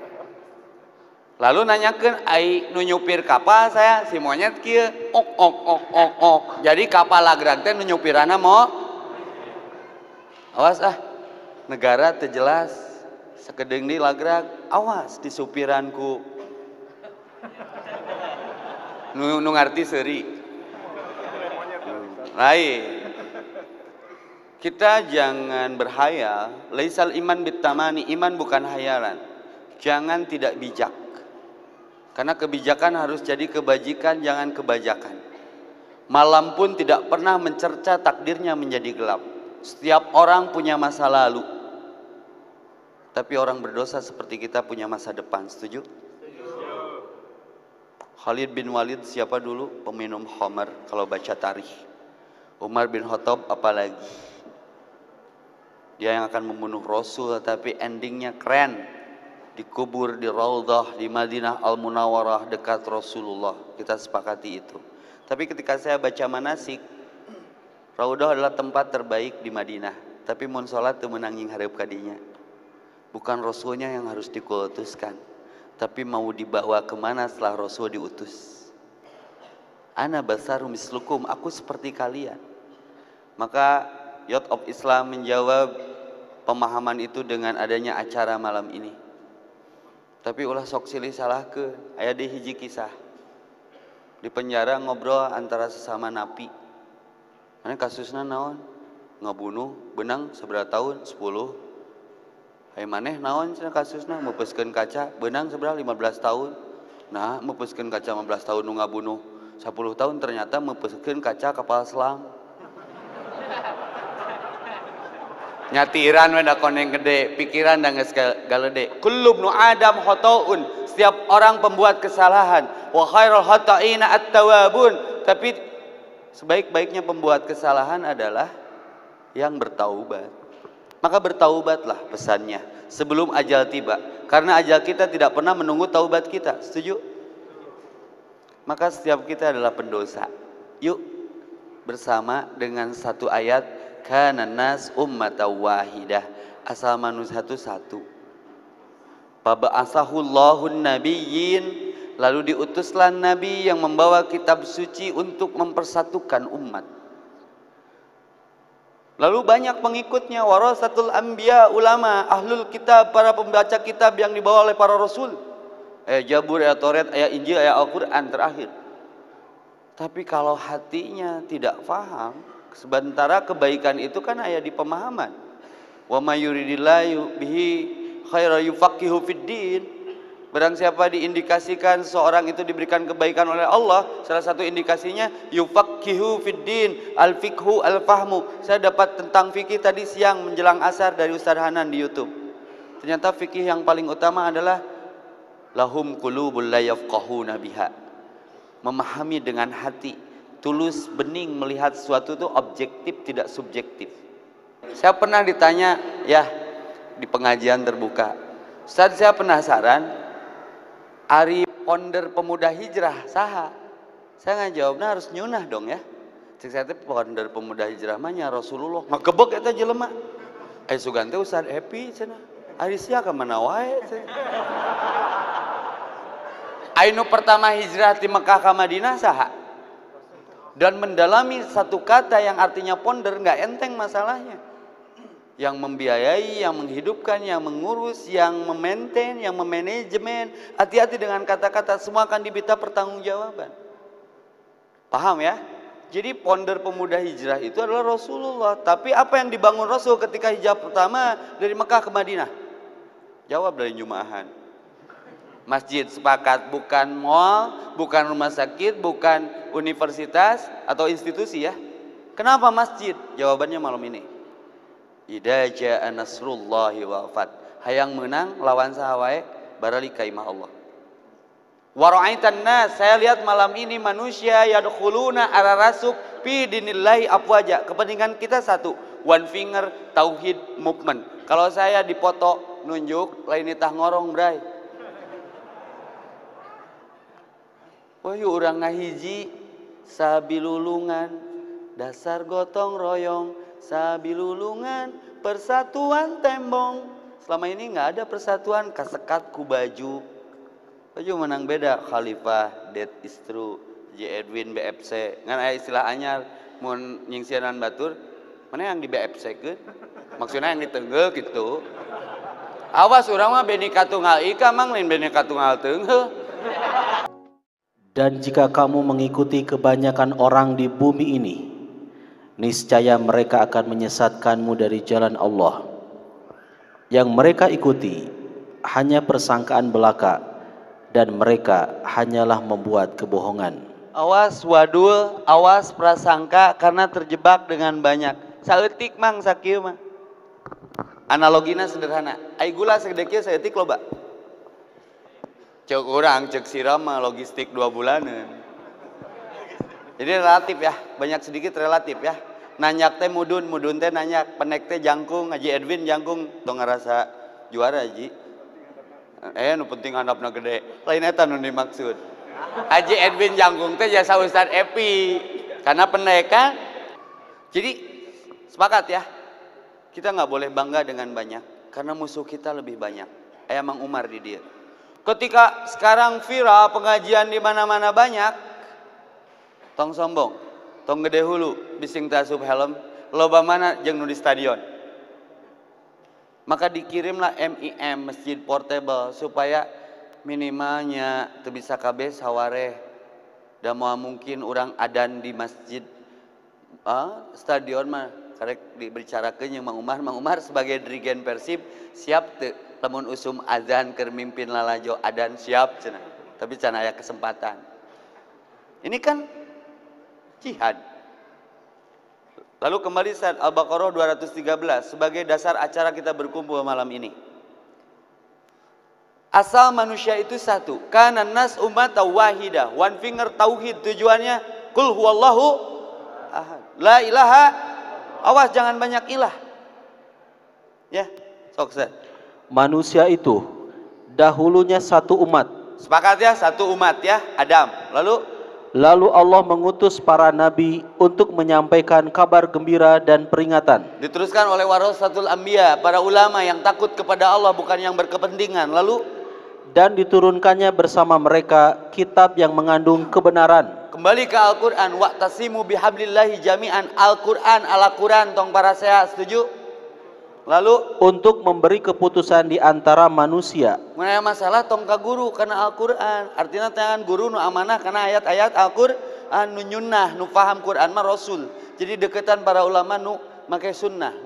Lalu nanyakeun ai nu nyupir kapal saya si monyet kieu ok. Jadi kapal lagrag teh nu nyupirana mo. Awas negara teu jelas sakedeung di lagrag, awas di supiranku. Nu ngarti seuri. Lain. Kita jangan berhayal, laisal iman bitamani, iman bukan hayalan. Jangan tidak bijak. Karena kebijakan harus jadi kebajikan, jangan kebajakan. Malam pun tidak pernah mencerca takdirnya menjadi gelap. Setiap orang punya masa lalu. Tapi orang berdosa seperti kita punya masa depan, setuju? Khalid bin Walid siapa dulu? Peminum khamar kalau baca tarikh. Umar bin Khattab apalagi? Dia yang akan membunuh Rasul, tapi endingnya keren. Dikubur di Raudhah di Madinah Al-Munawwarah dekat Rasulullah. Kita sepakati itu. Tapi ketika saya baca manasik, Raudhah adalah tempat terbaik di Madinah. Tapi mun salat teu meunang hareup kadinya. Bukan Rasulnya yang harus dikultuskan, tapi mau dibawa kemana setelah Rasul diutus. Ana basarum mislukum, aku seperti kalian. Maka Youth of Islam menjawab pemahaman itu dengan adanya acara malam ini. Tapi ulah sok silih salahkeun, aya di hiji kisah. Di penjara ngobrol antara sesama napi. Mana kasusna naon? Ngabunuh benang seberapa tahun? 10. Hai maneh naon cenah kasusna? Meupeskeun kaca benang seberapa 15 tahun. Nah, meupeskeun kaca 15 tahun nu ngabunuh 10 tahun ternyata meupeskeun kaca kapal selam. Nyatiran we da koneng gede, pikiran da geus galede. Kullu ibnu Adam khotoun, setiap orang pembuat kesalahan. Wa khairul khata'ina at-tawwabun, tapi sebaik-baiknya pembuat kesalahan adalah yang bertaubat. Maka bertaubatlah pesannya sebelum ajal tiba, karena ajal kita tidak pernah menunggu taubat kita. Setuju? Maka setiap kita adalah pendosa. Yuk bersama dengan satu ayat, kana nas ummatan wahidah, asal manusia itu satu. Faba'asahullahun nabiyyin, lalu diutuslah nabi yang membawa kitab suci untuk mempersatukan umat. Lalu banyak pengikutnya, warasatul anbiya, ulama, ahlul kitab, para pembaca kitab yang dibawa oleh para rasul. Jabur, Taurat, Injil, Al-Quran terakhir. Tapi kalau hatinya tidak paham, sementara kebaikan itu kan ada di pemahaman. Wa may yuridillahu bihi khairan yufaqihu fiddin. Barang siapa diindikasikan seorang itu diberikan kebaikan oleh Allah, salah satu indikasinya yufaqihu fiddin, al-fiqhu al-fahmu. Saya dapat tentang fikih tadi siang menjelang asar dari Ustaz Hanan di YouTube. Ternyata fikih yang paling utama adalah lahum qulubul la yafqahuna biha. Memahami dengan hati, tulus, bening melihat sesuatu itu objektif tidak subjektif. Saya pernah ditanya ya di pengajian terbuka, Ustaz saya penasaran, Ari ponder pemuda hijrah saha? Saya ngajawabna harus nyunah dong ya. Cek saya teh ponder pemuda hijrah mah nya Rasulullah. Ngagebek eta jelema. Sugan teh Ustaz Epi cenah. Ari sia ka mana wae cenah. Ainu pertama hijrah di Mekah ke Madinah saha? Dan mendalami satu kata yang artinya ponder nggak enteng masalahnya. Yang membiayai, yang menghidupkan, yang mengurus, yang memaintain, yang memanajemen. Hati-hati dengan kata-kata, semua akan diminta pertanggungjawaban. Paham ya? Jadi ponder pemuda hijrah itu adalah Rasulullah. Tapi apa yang dibangun Rasul ketika hijrah pertama dari Mekah ke Madinah? Jawab dari Jum'ahan. Masjid sepakat, bukan mall, bukan rumah sakit, bukan universitas atau institusi ya. Kenapa masjid? Jawabannya malam ini. Idza jaa nasrullahi wal fath. Hayang menang lawan sahawae barali kaimah Allah. Wa ra'aitan nas, saya lihat malam ini manusia yadkhuluna ala rasuk fi dinillahi afwaja. Kepentingan kita satu, one finger tauhid movement. Kalau saya dipoto nunjuk lain itah ngorong bray. Wah yuk urang ngahiji sabilulungan dasar gotong royong sabilulungan persatuan tembong. Selama ini nggak ada persatuan, kasekat ku baju menang beda. Khalifah, Dead is True, J. Edwin, BFC ngan aya istilah anyar mun nyingsianan batur mana yang di BFC ke maksudnya yang ditenggel gitu. Awas urang mah Bhinneka Tunggal Ika mang lain Bhinneka Tunggal Teugheuh. Dan jika kamu mengikuti kebanyakan orang di bumi ini, niscaya mereka akan menyesatkanmu dari jalan Allah. Yang mereka ikuti hanya persangkaan belaka, dan mereka hanyalah membuat kebohongan. Awas wadul, awas prasangka karena terjebak dengan banyak. Saeutik mang sakieu mah. Analogina sederhana. Ai gula segede kieu saeutik loba. Cek orang, cek sirama logistik 2 bulanan. Jadi relatif ya, banyak sedikit relatif ya. Nanyak teh mudun teh nanyak, penek teh jangkung, Haji Edwin jangkung, tong ngerasa juara Haji. Nu penting handapna gede. Lain eta nu dimaksud. Haji Edwin jangkung teh jasa Ustad Epi, karena penek kan. Jadi sepakat ya, kita nggak boleh bangga dengan banyak, karena musuh kita lebih banyak. Aya Mang Umar di dia. Ketika sekarang viral pengajian di mana-mana banyak, tong sombong, tong gede hulu, bising tasub helm, loba mana jeung nu di stadion. Maka dikirimlah MIM, Masjid Portable, supaya minimalnya teu bisa kabeh sawareh. Da moal mungkin orang adan di masjid stadion mah karek dibicarakeun jeung Mang Umar sebagai dirigen Persib siap teu lamun usum azan keur mimpin lalajo adan siap cenah. Tapi can aya kesempatan. Ini kan jihad. Lalu kembali saat Al-Baqarah 213 sebagai dasar acara kita berkumpul malam ini. Asal manusia itu satu. Kana nas ummatan wahidah. One finger tauhid, tujuannya kul huwallahu ahad. La ilaha. Awas jangan banyak ilah. Ya, sok set. Manusia itu dahulunya satu umat. Sepakat ya, satu umat ya, Adam. Lalu Allah mengutus para nabi untuk menyampaikan kabar gembira dan peringatan. Diteruskan oleh warasatul anbiya, para ulama yang takut kepada Allah bukan yang berkepentingan. Dan diturunkannya bersama mereka kitab yang mengandung kebenaran. Kembali ke Al-Quran. Wa'tasimu bihablillahi jami'an. Al-Quran, Al-Quran, tong para sehat, setuju? Untuk memberi keputusan di antara manusia. Mengenai masalah tong ka guru karena Al-Quran. Artinya tangan guru nu amanah karena ayat-ayat Al-Quran nu nyunnah, nu paham Quran mah Rasul. Jadi deketan para ulama nu make sunnah.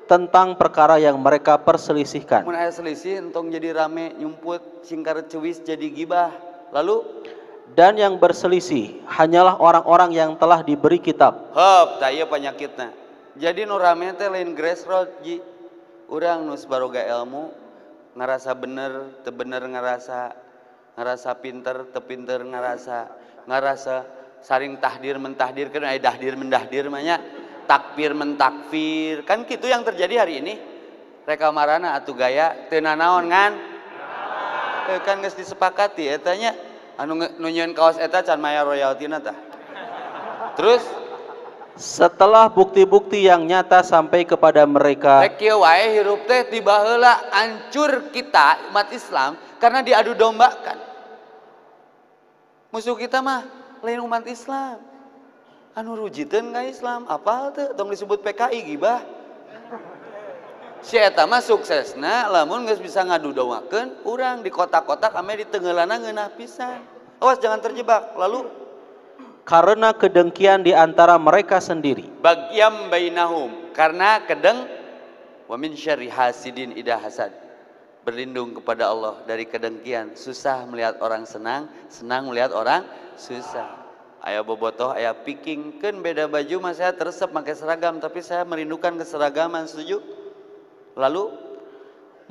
Tentang perkara yang mereka perselisihkan. Mun aya selisih entong jadi rame nyumput singkar cewis jadi gibah. Dan yang berselisih hanyalah orang-orang yang telah diberi kitab. Tah ieu panyakitna. Jadi nu rame teh lain grassroots ji. Urang nu baroga ilmu ngarasa bener, teu bener ngarasa pinter, teu pinter ngarasa saring tahdir mentahdirkeun aya dahdir mendahdir mah nya. Takfir mentakfir kan gitu yang terjadi hari ini. Reka marana atuh gaya teu nanaon ngan kan geus disepakati eta nya anu nyieun kaos eta can maya royaltina tah. Terus setelah bukti-bukti yang nyata sampai kepada mereka, rek kieu wae hirup teh tiba heula hancur kita umat Islam karena diadu dombakan. Musuh kita mah lain umat Islam. Anu rujiteun ka Islam, apal teu tong disebut PKI gibah. Si eta mah suksesna lamun geus bisa ngadudowakeun urang di kotak-kotak ame di teungeulana ngeunah pisan. Awas jangan terjebak. Karena kedengkian di antara mereka sendiri. Bagyam bainahum, karena kedeng. Wa min syarri hasidin idza hasad. Berlindung kepada Allah dari kedengkian. Susah melihat orang senang, senang melihat orang susah. Aya bobotoh, aya piking, kan beda baju mah saya teresep pakai seragam, tapi saya merindukan keseragaman, setuju?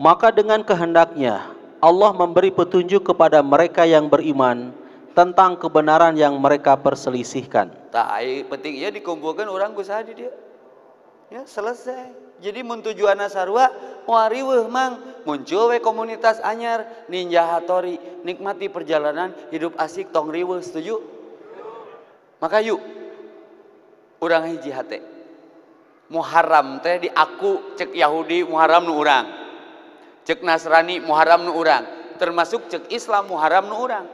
Maka dengan kehendaknya Allah memberi petunjuk kepada mereka yang beriman tentang kebenaran yang mereka perselisihkan. Penting ya dikumpulkan orang ku sadi dia. Ya selesai. Jadi mun tujuanna sarua moal riweuh mang, muncul we komunitas anyar Ninja Hattori, nikmati perjalanan hidup asik tong riweuh, setuju? Maka yuk urang hiji hate. Muharram teh di aku cek Yahudi Muharram nu urang. Cek Nasrani Muharram nu urang. Termasuk cek Islam Muharram nu urang.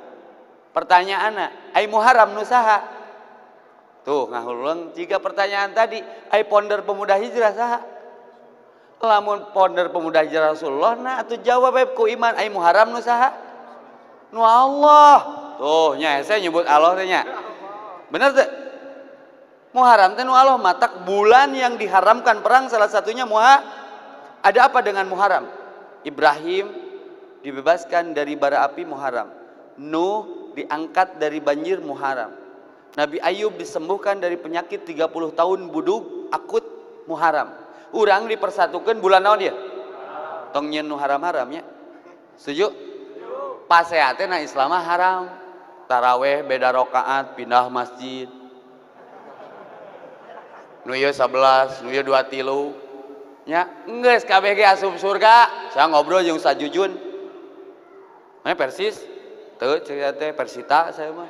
Pertanyaanna, ai Muharram nu saha? Tuh ngahulung jika pertanyaan tadi, ai ponder pemuda hijrah saha? Lamun ponder pemuda hijrah Rasulullah nah atuh jawab bae ku iman ai Muharram nu saha? Nu Allah. Tuh nya saya nyebut Allah teh nya. Benar teh? Muharram teh nu Allah matak bulan yang diharamkan perang salah satunya ada apa dengan Muharram? Ibrahim dibebaskan dari bara api Muharram. Nuh diangkat dari banjir Muharram. Nabi Ayub disembuhkan dari penyakit 30 tahun buduk akut Muharram. Urang dipersatukan bulan naon dia? Tong nyeun nu haram-haramnya. Setuju? Pasea teh na Islam haram. Taraweh beda rakaat pindah masjid. Nu ieu 11, nu ieu 23. Nya, geus kabeh ge asup surga. Saya ngobrol jeung Ustaz Jujun. Mana Persis? Teu cerita teh Persita saya mah.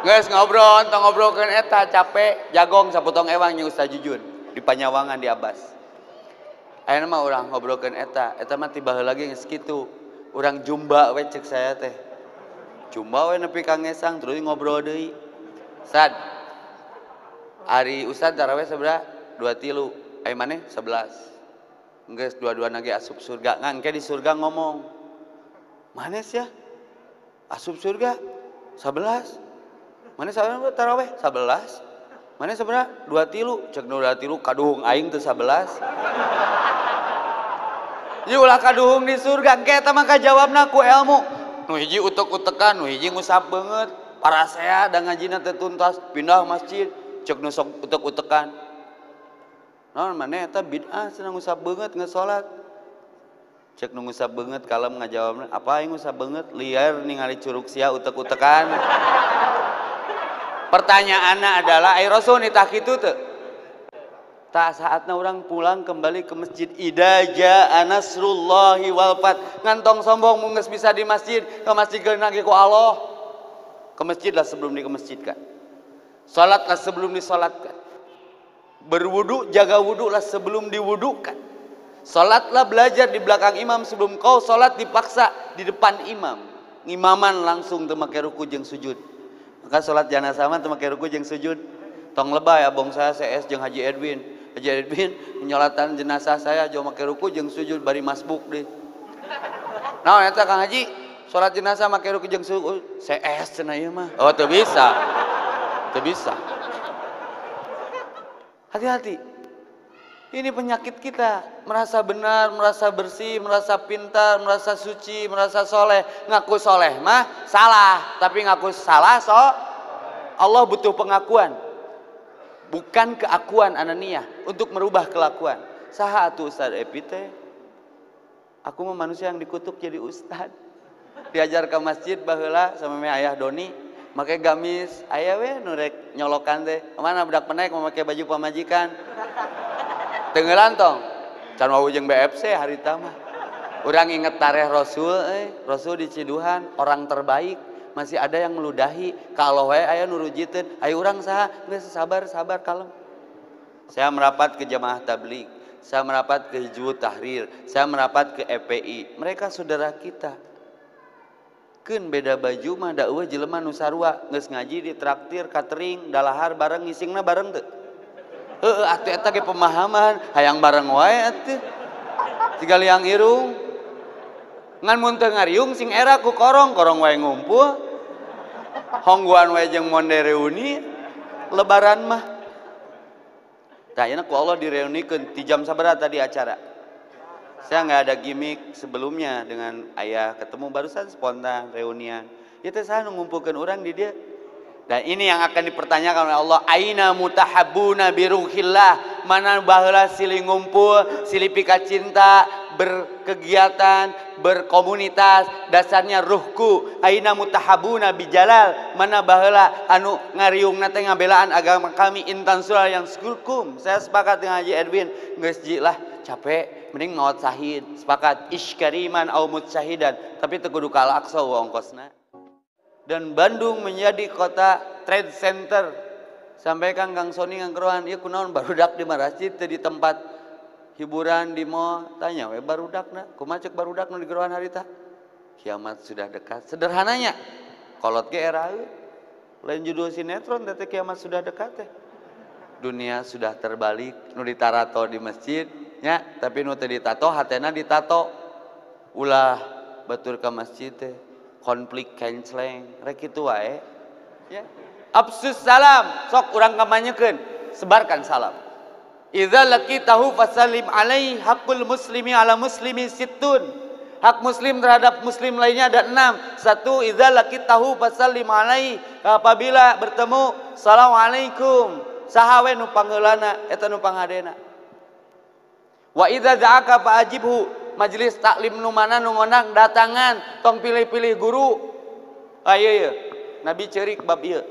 Geus ngobrol, tong ngobrolkeun eta capek, jagong sapotong ewang jeung Ustaz Jujun di Panyawangan di Abbas. Ayeuna mah urang ngobrolkeun eta mah tiba heula lagi geus kitu. Urang jumba we ceuk saya teh. Jumba we nepi ka ngesang terus ngobrol deui. Ustaz. Ari Ustaz tarawih sabaraha? 23. Aya maneh 11. Geus dua-duana ge asup surga. Ngangke di surga ngomong. Manes ya? Asup surga 11. Mana sabaraha tarawih? 11. Mana sabaraha? 23. Cek nu 23 kaduhung aing teu 11. Ieu ulah kaduhung di surga, engke eta mah kajawabna ku ilmu. Nu hiji utek-utekan, nu hiji ngusap beungeut, parasea da ngajina teu tuntas, pindah masjid, cek nu sok utek-utekan. Naon maneh eta bid'ah cenah ngusap beungeut geus salat. Cek nu ngusap beungeut kalem ngajawabna, apa aing ngusap beungeut liar ningali curug sia utek-utekan. Pertanyaannya adalah, ai Rasul nitah kitu teu? Tak saatna orang pulang kembali ke masjid. Idza jaa nasrullahi wal fath. Ngantong sombong mun geus bisa di masjid, ke masjid geuna ge ku Allah. Ke masjidlah sebelum dikemasjidkan. Salatlah sebelum disalatkan. Berwudu, jaga wudu lah sebelum diwudukan. Salatlah belajar di belakang imam sebelum kau salat dipaksa di depan imam. Imaman langsung teu make ruku jeung sujud. Maka salat jenazah mah teu make ruku jeung sujud. Tong lebay abong saya CS jeung Haji Edwin. Haji Edwin nyolatan jenazah saya jeung make ruku jeung sujud bari masbuk deui. Naon eta Kang Haji? Salat jenazah make ruku jeung sujud. CS cenah ieu mah. Oh teu bisa. Teu bisa. Hati-hati. Ini penyakit kita, merasa benar, merasa bersih, merasa pintar, merasa suci, merasa soleh. Ngaku soleh mah salah, tapi ngaku salah Allah butuh pengakuan, bukan keakuan ananiah untuk merubah kelakuan. Saha atuh Ustaz Epi teh? Aku mah manusia yang dikutuk jadi ustad. Diajar ke masjid baheula sama me ayah Doni, make gamis, aya we nu rek nyolokan teh. Mana budak penek memakai baju pamajikan. Tenggelan tong, can wau jeung BFC harita mah. Urang inget tareh Rasul, Rasul di Ciduhan, orang terbaik. Masih ada yang meludahi, kalau wae aya nu rujiteun, ayo urang saha? Geus sabar kalem. Saya merapat ke Jamaah Tabligh, saya merapat ke Hizbut Tahrir, saya merapat ke EPI. Mereka saudara kita. Keun beda baju mah da eueuh jelema nu sarua, geus ngaji di traktir, catering, dalahar bareng ngisingna bareng teu? Atuh eta ge pemahaman, hayang bareng wae atuh. Siga liang irung. Ngan mun teu ngariung sing era ku korong wae ngumpul. Hongguan wae jeung monde reuni lebaran mah. Tah ayeuna ku Allah direunikeun ti jam sabaraha tadi acara. Saya nggak ada gimmick sebelumnya dengan ayah ketemu barusan spontan reunian. Ieu teh saha nu ngumpulkeun urang di dieu? Dan ini yang akan dipertanyakan oleh Allah. Aina mutahabbuna biruhillah. Mana baheula silih ngumpul, silih pika cinta, berkegiatan, berkomunitas, dasarnya ruhku. Aina mutahabbuna bijalal. Mana baheula anu ngariungna teh ngabelaan agama kami, intan surah yang syukurkum. Saya sepakat dengan Haji Edwin, geus jilah capek, mending maot sahid. Sepakat iskariman au mutsyahidan, tapi teu kudu ka Al-Aqsa ongkosna. Dan Bandung menjadi kota trade center. Sampaikan Kang Soni ngangkerohan, ieu kunaon barudak di masjid teh di tempat hiburan di mall. Tanya we barudakna, kumaha ceuk barudak nu di gerohan harita? Kiamat sudah dekat. Sederhananya, kolot ge era lain judul sinetron teh kiamat sudah dekat teh. Dunia sudah terbalik, nu ditarato di masjid nya, tapi nu teu ditato hatena ditato. Ulah batur ka masjid teh konflik canceling rek kitu wae ya. Absus salam, sok urang kamanyekeun, sebarkan salam. Idza laqitahu fasallim alaihi, haqqul muslimi ala muslimi sittun. Hak muslim terhadap muslim lainnya ada 6. 1, idza laqitahu fasallim alaihi, apabila bertemu assalamualaikum, saha we nu pangheulana eta nu panghadeuna. Wa idza da'aka fa'ajibhu, majelis taklim nu mana nu ngonang datangan tong pilih-pilih guru. Ayo ya Nabi cerik bab ieu.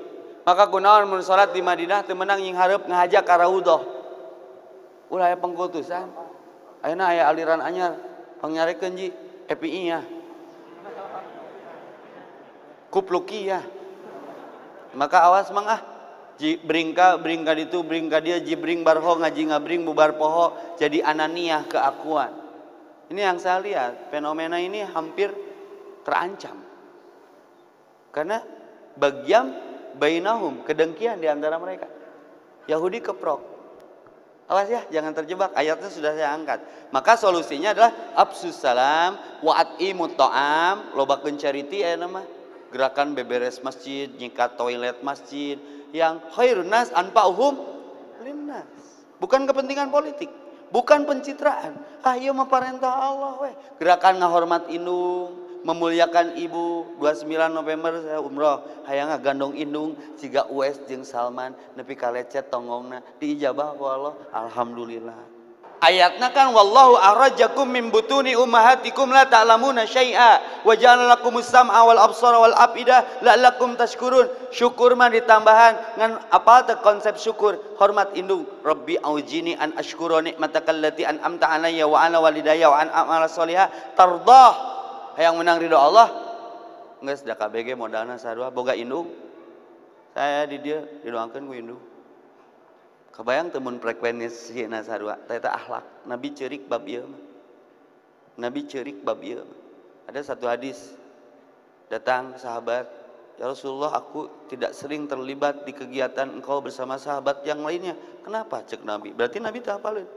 Maka kunaon mun salat di Madinah teu meunang nying hareup ngahaja ka raudhah. Ulah aya pengkultusan. Ayeuna aya aliran anyar pangnyarekeun ji FPI ya. Kupluki ya. Maka awas mang bringka ditu bringka dia jibring barho ngaji ngabring bubar poho jadi ananiah keakuan. Ini yang saya lihat, fenomena ini hampir terancam. Karena bagian bainahum, kedengkian di antara mereka. Yahudi keprok. Awas ya, jangan terjebak. Ayatnya sudah saya angkat. Maka solusinya adalah absus salam wa at'imut ta'am, lobakeun charity aya nama. Gerakan beberes masjid, nyikat toilet masjid, yang khairun nas anfa'uhum linnas. Bukan kepentingan politik, bukan pencitraan. Ieu mah parentah Allah we. Gerakan ngahormat indung, memuliakan ibu. 29 November saya umroh, hayang ngagandong indung siga Uwais jeung Salman nepi ka lecet tonggongna diijabah ku Allah. Alhamdulillah. Ayatna kan wallahu akhrajakum min butuni ummahatikum la ta'lamuna syai'a wa ja'ala lakumus sam'a wal absara wal afida la'allakum tashkurun. Syukur mah ditambahan ngan apa teh konsep syukur, hormat indung. Rabbi aujini an ashkura nikmatakal lati an'amta alayya wa ala walidayya wa an a'mala sholihah tardah. Hayang menang ridho Allah. Geus da KBG modalna sarua boga indung. Saya di dieu didoakeun ku indung. Kebayang temun frekuensi nasarua, eta akhlak. Nabi ceurik bab ieu. Nabi ceurik bab ieu. Ada satu hadis datang sahabat, ya Rasulullah, aku tidak sering terlibat di kegiatan engkau bersama sahabat yang lainnya. Kenapa? Cek Nabi. Berarti Nabi tak hafalin.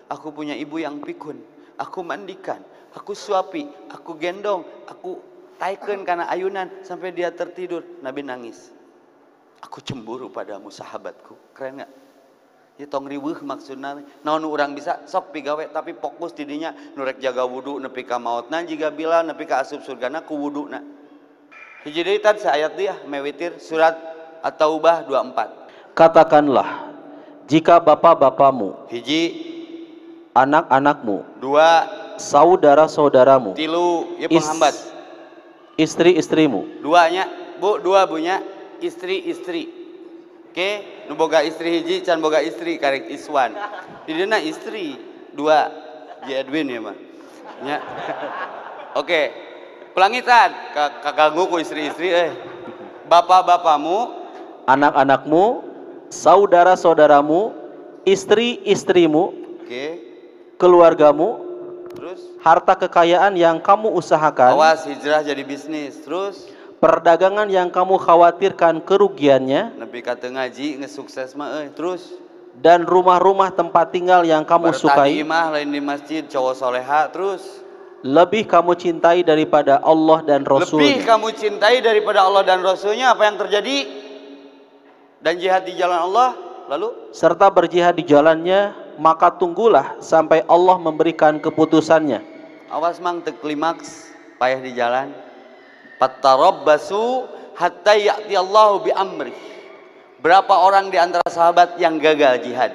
Aku punya ibu yang pikun, aku mandikan, aku suapi, aku gendong, aku taikeun kana ayunan sampai dia tertidur. Nabi nangis. Aku cemburu padamu sahabatku. Keren gak? Ya tong riweuh maksudna naon urang bisa sok pigawe tapi fokus di dinya nu rek jaga wudu nepi ka maotna jiga Bilal nepi ka asup surgana ku wuduna. Hiji deui tad saayat dia mewitir surat At-Taubah 24. Katakanlah jika bapak-bapamu, hiji anak-anakmu, dua saudara-saudaramu, tilu ieu penghambat, istri-istrimu, duanya Bu, dua bunya istri-istri. Oke, nu boga istri hiji can boga istri karek Iswan. Di dieu istri dua. Ji Edwin ya mah. Nya. Oke. Pelangitan kaganggu ku istri-istri Bapak-bapamu, anak-anakmu, saudara-saudaramu, istri-istrimu, oke, keluargamu, terus harta kekayaan yang kamu usahakan. Awas hijrah jadi bisnis, terus perdagangan yang kamu khawatirkan kerugiannya, nepi ka teu ngaji ngesukses mah terus dan rumah-rumah tempat tinggal yang kamu sukai, mah lain di masjid cowok soleha, terus lebih kamu cintai daripada Allah dan Rasul-Nya. Lebih kamu cintai daripada Allah dan Rasul-Nya, apa yang terjadi? Dan jihad di jalan Allah, lalu serta berjihad di jalannya, maka tunggulah sampai Allah memberikan keputusannya. Awas mang teu klimaks payah di jalan. Fatarabbasu hatta ya'ti Allahu bi amri. Berapa orang di antara sahabat yang gagal jihad?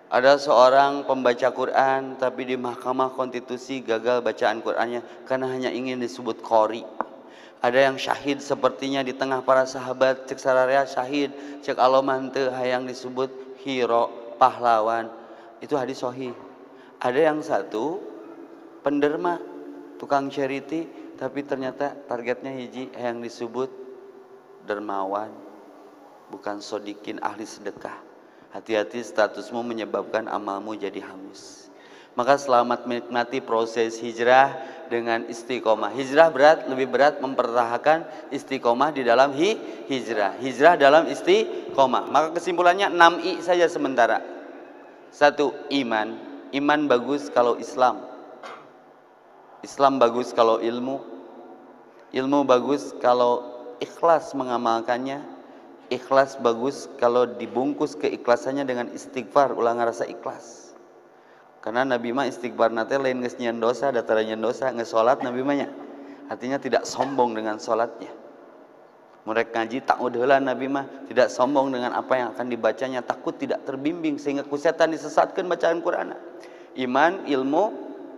Ada seorang pembaca Quran tapi di Mahkamah Konstitusi gagal bacaan Qurannya karena hanya ingin disebut qori. Ada yang syahid sepertinya di tengah para sahabat, cek sararea syahid, cek aloman teu hayang disebut hero, pahlawan. Itu hadis sahih. Ada yang satu penderma, tukang charity, tapi ternyata targetnya hiji yang disebut dermawan, bukan sodikin ahli sedekah. Hati-hati, statusmu menyebabkan amalmu jadi hangus. Maka selamat menikmati proses hijrah dengan istiqomah. Hijrah berat, lebih berat mempertahankan istiqomah di dalam hijrah. Hijrah dalam istiqomah. Maka kesimpulannya 6 I saja sementara. 1. Iman. Iman bagus kalau Islam. Islam bagus kalau ilmu. Ilmu bagus kalau ikhlas mengamalkannya. Ikhlas bagus kalau dibungkus keikhlasannya dengan istighfar, ulah ngarasa ikhlas. Karena Nabi mah istighfar nate lain geus nyieun dosa, datara nyieun dosa, geus salat Nabi mah nya. Artinya tidak sombong dengan salatnya. Mereka ngaji ta'ud heula Nabi mah tidak sombong dengan apa yang akan dibacanya, takut tidak terbimbing sehingga ku setan disesatkeun bacaan Quran. Iman, ilmu,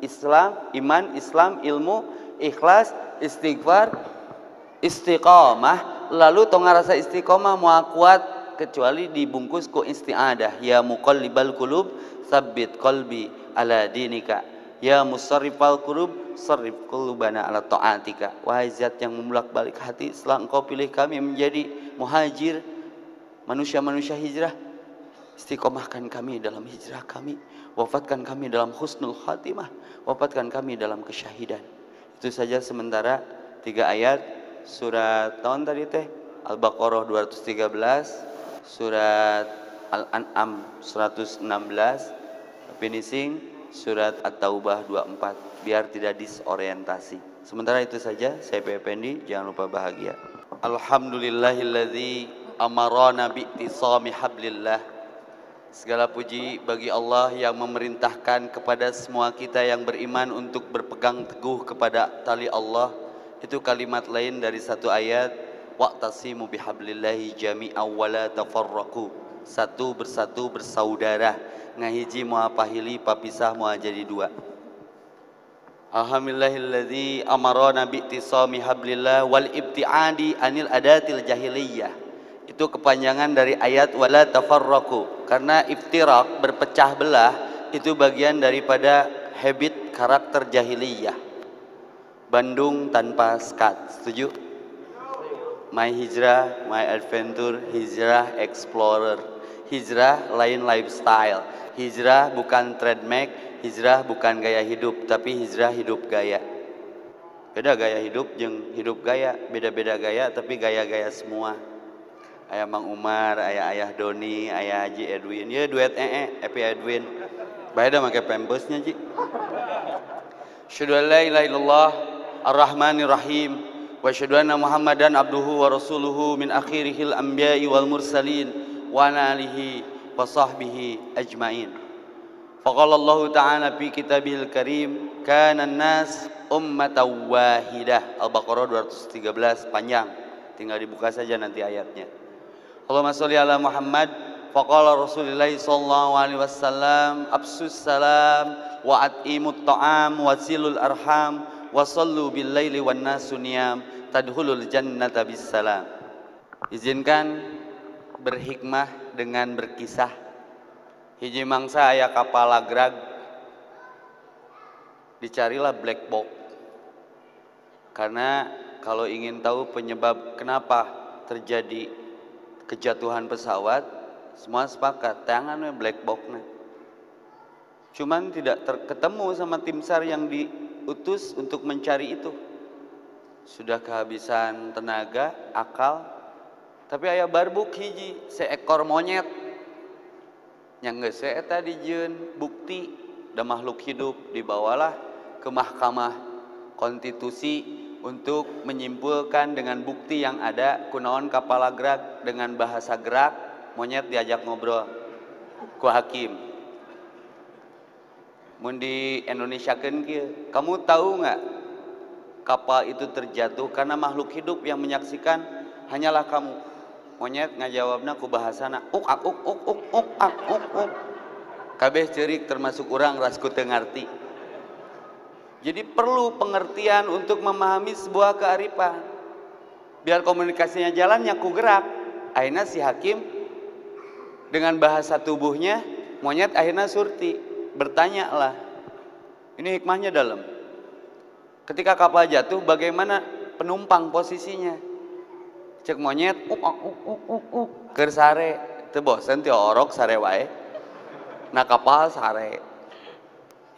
iman, Islam, ilmu, ikhlas, istighfar, istiqamah. Lalu tong ngarasa istiqamah mau kuat kecuali dibungkus ku isti'adah. Ya muqallibal qulub tsabbit qalbi ala dinika. Ya musarrifal qulub sarrif qulubana ala ta'atika. Wahai zat yang membolak-balik hati, setelah engkau pilih kami menjadi muhajir, manusia-manusia hijrah, istiqomahkan kami dalam hijrah kami, wafatkan kami dalam husnul khatimah, wafatkan kami dalam kesyahidan. Itu saja sementara 3 ayat surat tahun tadi teh Al-Baqarah 213, surat Al-An'am 116, finishing surat At-Taubah 24, biar tidak disorientasi. Sementara itu saja, saya Pependi, jangan lupa bahagia. Alhamdulillahilladzi amarana bi'tisami hablillah. Segala puji bagi Allah yang memerintahkan kepada semua kita yang beriman untuk berpegang teguh kepada tali Allah. Itu kalimat lain dari satu ayat, wa'tasimu bihablillahi jami'an wa la tafarraqu. Satu bersatu bersaudara, ngahiji moal pahili papisah moal jadi dua. Alhamdulillahilladzi amarana bi'tisami hablillah wal ibtiadi anil adatil jahiliyah. Itu kepanjangan dari ayat wala tafarraqu, karena iftirak berpecah belah itu bagian daripada habit karakter jahiliyah. Bandung tanpa skat, setuju? My hijrah, my adventure, hijrah explorer. Hijrah lain lifestyle. Hijrah bukan trademark, hijrah bukan gaya hidup, tapi hijrah hidup gaya. Beda gaya hidup jeung hidup gaya, beda-beda gaya tapi gaya-gaya semua. Ayah Mang Umar, ayah Doni, ayah Haji Edwin, ya duet Epi Edwin. Beda make pempesnya Ji. Asyhadu an la ilaha illallah ar-rahmanir rahim wa asyhadu anna Muhammadan abduhu wa rasuluhu min akhirihil anbiya'i wal mursalin wa ala alihi wa sahbihi ajmain. Faqala Allah ta'ala fi kitabihil karim kana an-nas ummatan wahidah. Al-Baqarah 213, panjang, tinggal dibuka saja nanti ayatnya. Allahumma sholli ala Muhammad. Faqala Rasulullah sallallahu alaihi wasallam absus salam wa at'imut ta'am wasilul arham wasallu bil laili wan nasu niyam tadkhulul jannata bis salam. Izinkan berhikmah dengan berkisah. Hiji mangsa aya kapal lagrag, dicarilah black box. Karena kalau ingin tahu penyebab kenapa terjadi kejatuhan pesawat, semua sepakat tangannya black box-nya. Cuman tidak ketemu sama tim SAR yang diutus untuk mencari itu. Sudah kehabisan tenaga, akal. Tapi aya barbuk hiji, seekor monyet. Yang geus eta dijieun bukti da makhluk hidup, dibawalah ke Mahkamah Konstitusi untuk menyimpulkan dengan bukti yang ada kunaon kapal gerak dengan bahasa gerak, monyet diajak ngobrol ku hakim. Mun di Indonesiakeun kieu, kamu tahu nggak kapal itu terjatuh karena makhluk hidup yang menyaksikan hanyalah kamu. Monyet ngajawabna ku bahasana uk ak uk uk uk uk ak uk uk. Kabeh ceurik termasuk urang rasku teu ngarti. Jadi perlu pengertian untuk memahami sebuah kearifan. Biar komunikasinya jalan nyaku gerak. Akhirnya si hakim dengan bahasa tubuhnya monyet akhirnya surti. Bertanyalah. Ini hikmahnya dalam. Ketika kapal jatuh bagaimana penumpang posisinya? Cek monyet keur sare teu bosen teu orok sare wae. Na kapal sare.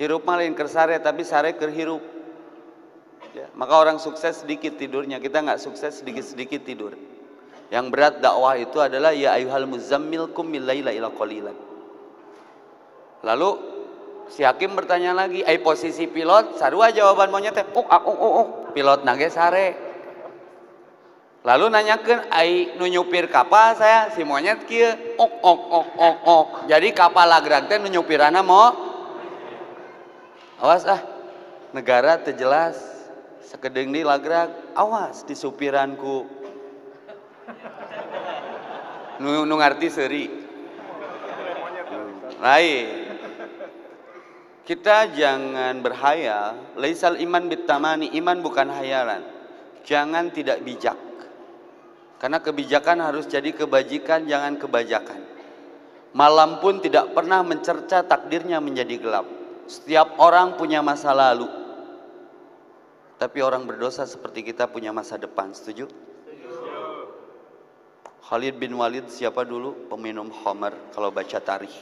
Hirup mah lain keur sare tapi sare keur hirup. Ya, maka orang sukses sedikit tidurnya, kita nggak sukses sedikit-sedikit tidur. Yang berat dakwah itu adalah ya ayyuhal muzammil qum mil laila illa qalilan. Lalu si hakim bertanya lagi, "Ai posisi pilot?" Sarua jawaban monyet teh, pilot nage sare. Lalu nanyakeun, "Ai nu nyupir kapal saya?" Si monyet kieu, ok. Jadi kapal lagrag teh nu nyupirana mo. Awas negara teu jelas. Sakedeung di lagrag, awas di supiranku. Nu ngarti seuri. Lain. Kita jangan berhayal. Laisal iman bitamani, iman bukan hayalan. Jangan tidak bijak. Karena kebijakan harus jadi kebajikan, jangan kebajakan. Malam pun tidak pernah mencerca takdirnya menjadi gelap. Setiap orang punya masa lalu. Tapi orang berdosa seperti kita punya masa depan. Setuju? Khalid bin Walid siapa dulu? Peminum khamar kalau baca tarikh.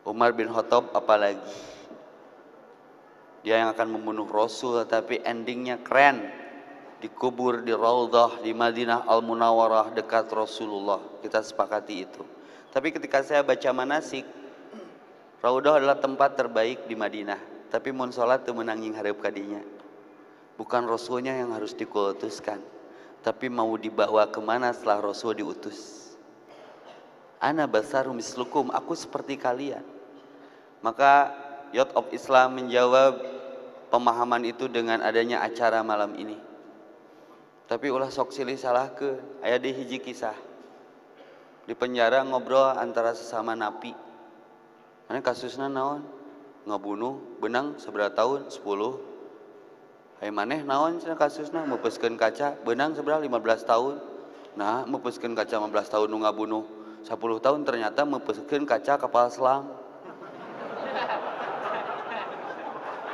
Umar bin Khattab apalagi? Dia yang akan membunuh Rasul, tapi endingnya keren. Dikubur di Raudhah di Madinah Al-Munawwarah dekat Rasulullah. Kita sepakati itu. Tapi ketika saya baca manasik, Raudhah adalah tempat terbaik di Madinah. Tapi mun sholat itu menanging hareup kadinya. Bukan Rasulnya yang harus dikutuskan, tapi mau dibawa kemana setelah Rasul diutus. Ana basaru mislukum, aku seperti kalian. Maka Youth of Islam menjawab pemahaman itu dengan adanya acara malam ini. Tapi ulah sok silih salah ke aya di hiji kisah. Di penjara ngobrol antara sesama napi. Mana kasusna naon? Ngabunuh benang seberapa tahun? 10. Aya maneh naon cenah kasusna? Meupeskeun kaca benang seberapa 15 tahun. Nah, meupeskeun kaca 15 tahun nu ngabunuh 10 tahun ternyata meupeskeun kaca kapal selam.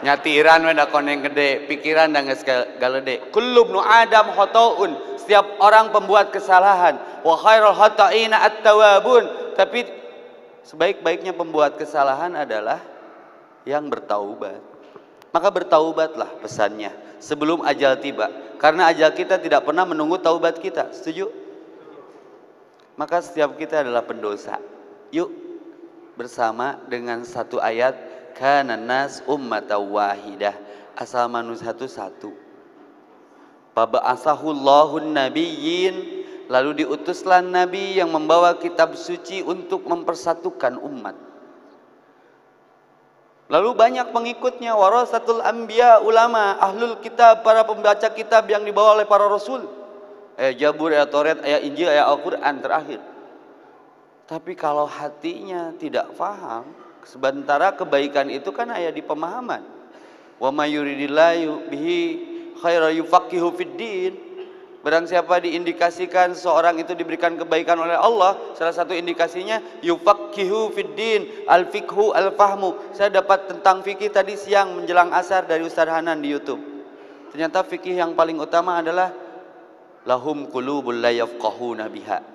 Nyatiran weda koneng gede, pikiran dan geus galede. Kullu ibnu Adam khotoun, setiap orang pembuat kesalahan. Wa khairul khata'ina at-tawwabun, tapi sebaik-baiknya pembuat kesalahan adalah yang bertaubat. Maka bertaubatlah pesannya sebelum ajal tiba, karena ajal kita tidak pernah menunggu taubat kita. Setuju? Maka setiap kita adalah pendosa. Yuk bersama dengan satu ayat, kana nas ummatan wahidah, asal manusia itu satu. Faba'asahullahun nabiyyin, lalu diutuslah nabi yang membawa kitab suci untuk mempersatukan umat. Lalu banyak pengikutnya, warasatul anbiya, ulama, ahlul kitab, para pembaca kitab yang dibawa oleh para rasul. Jabur, Taurat, Injil, Al-Quran terakhir. Tapi kalau hatinya tidak paham, sementara kebaikan itu kan ada di pemahaman. Wa may yuridillahu bihi khairan yufaqihu fiddin. Barang siapa diindikasikan seorang itu diberikan kebaikan oleh Allah, salah satu indikasinya yufaqihu fiddin, al-fiqhu al-fahmu. Saya dapat tentang fikih tadi siang menjelang asar dari Ustaz Hanan di YouTube. Ternyata fikih yang paling utama adalah lahum qulubul la yafqahuna biha.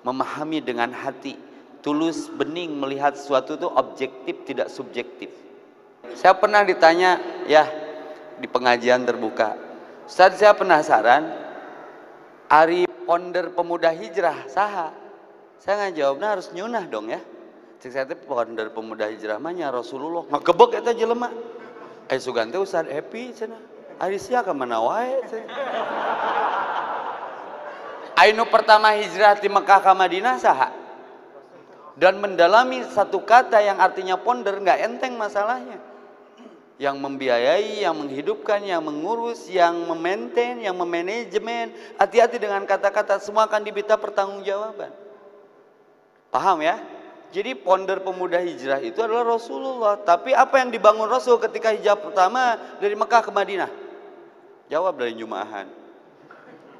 Memahami dengan hati, tulus, bening melihat sesuatu itu objektif tidak subjektif. Saya pernah ditanya ya di pengajian terbuka, Ustaz saya penasaran, ari ponder pemuda hijrah saha? Saya ngajawabna harus nyunah dong ya. Cek saya teh ponder pemuda hijrah mah nya Rasulullah. Ngagebeg eta jelema. Sugan teh Ustaz happy cenah. Ari sia ka mana wae cenah. Ainu pertama hijrah di Mekah ke Madinah saha? Dan mendalami satu kata yang artinya ponder nggak enteng masalahnya. Yang membiayai, yang menghidupkan, yang mengurus, yang memaintain, yang memanajemen. Hati-hati dengan kata-kata, semua akan diminta pertanggungjawaban. Paham ya? Jadi ponder pemuda hijrah itu adalah Rasulullah. Tapi apa yang dibangun Rasul ketika hijrah pertama dari Mekah ke Madinah? Jawab dari Jum'ahan.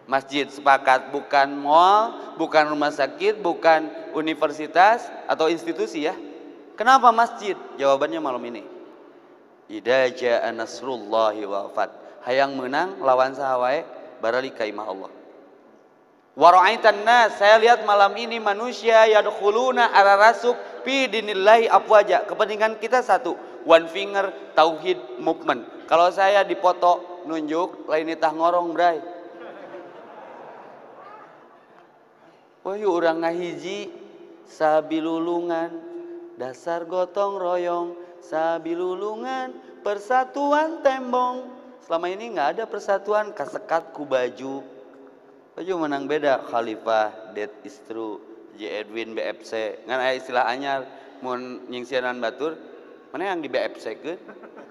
Masjid sepakat, bukan mall, bukan rumah sakit, bukan universitas atau institusi ya. Kenapa masjid? Jawabannya malam ini. Idza jaa nasrullahi wal fath. Hayang menang lawan sahawae barali ka imah Allah. Wa ra'aitan nas, saya lihat malam ini manusia yadkhuluna ala rasuk fi dinillahi afwaja. Kepentingan kita satu, one finger tauhid movement. Kalau saya dipoto nunjuk lain itah ngorong bray. Wah yuk urang ngahiji sabilulungan dasar gotong royong sabilulungan persatuan tembong. Selama ini nggak ada persatuan, kasekat ku baju menang beda. Khalifah that is true, J Edwin BFC ngan aya istilah anyar mun nyingsianan batur mana yang di BFC ke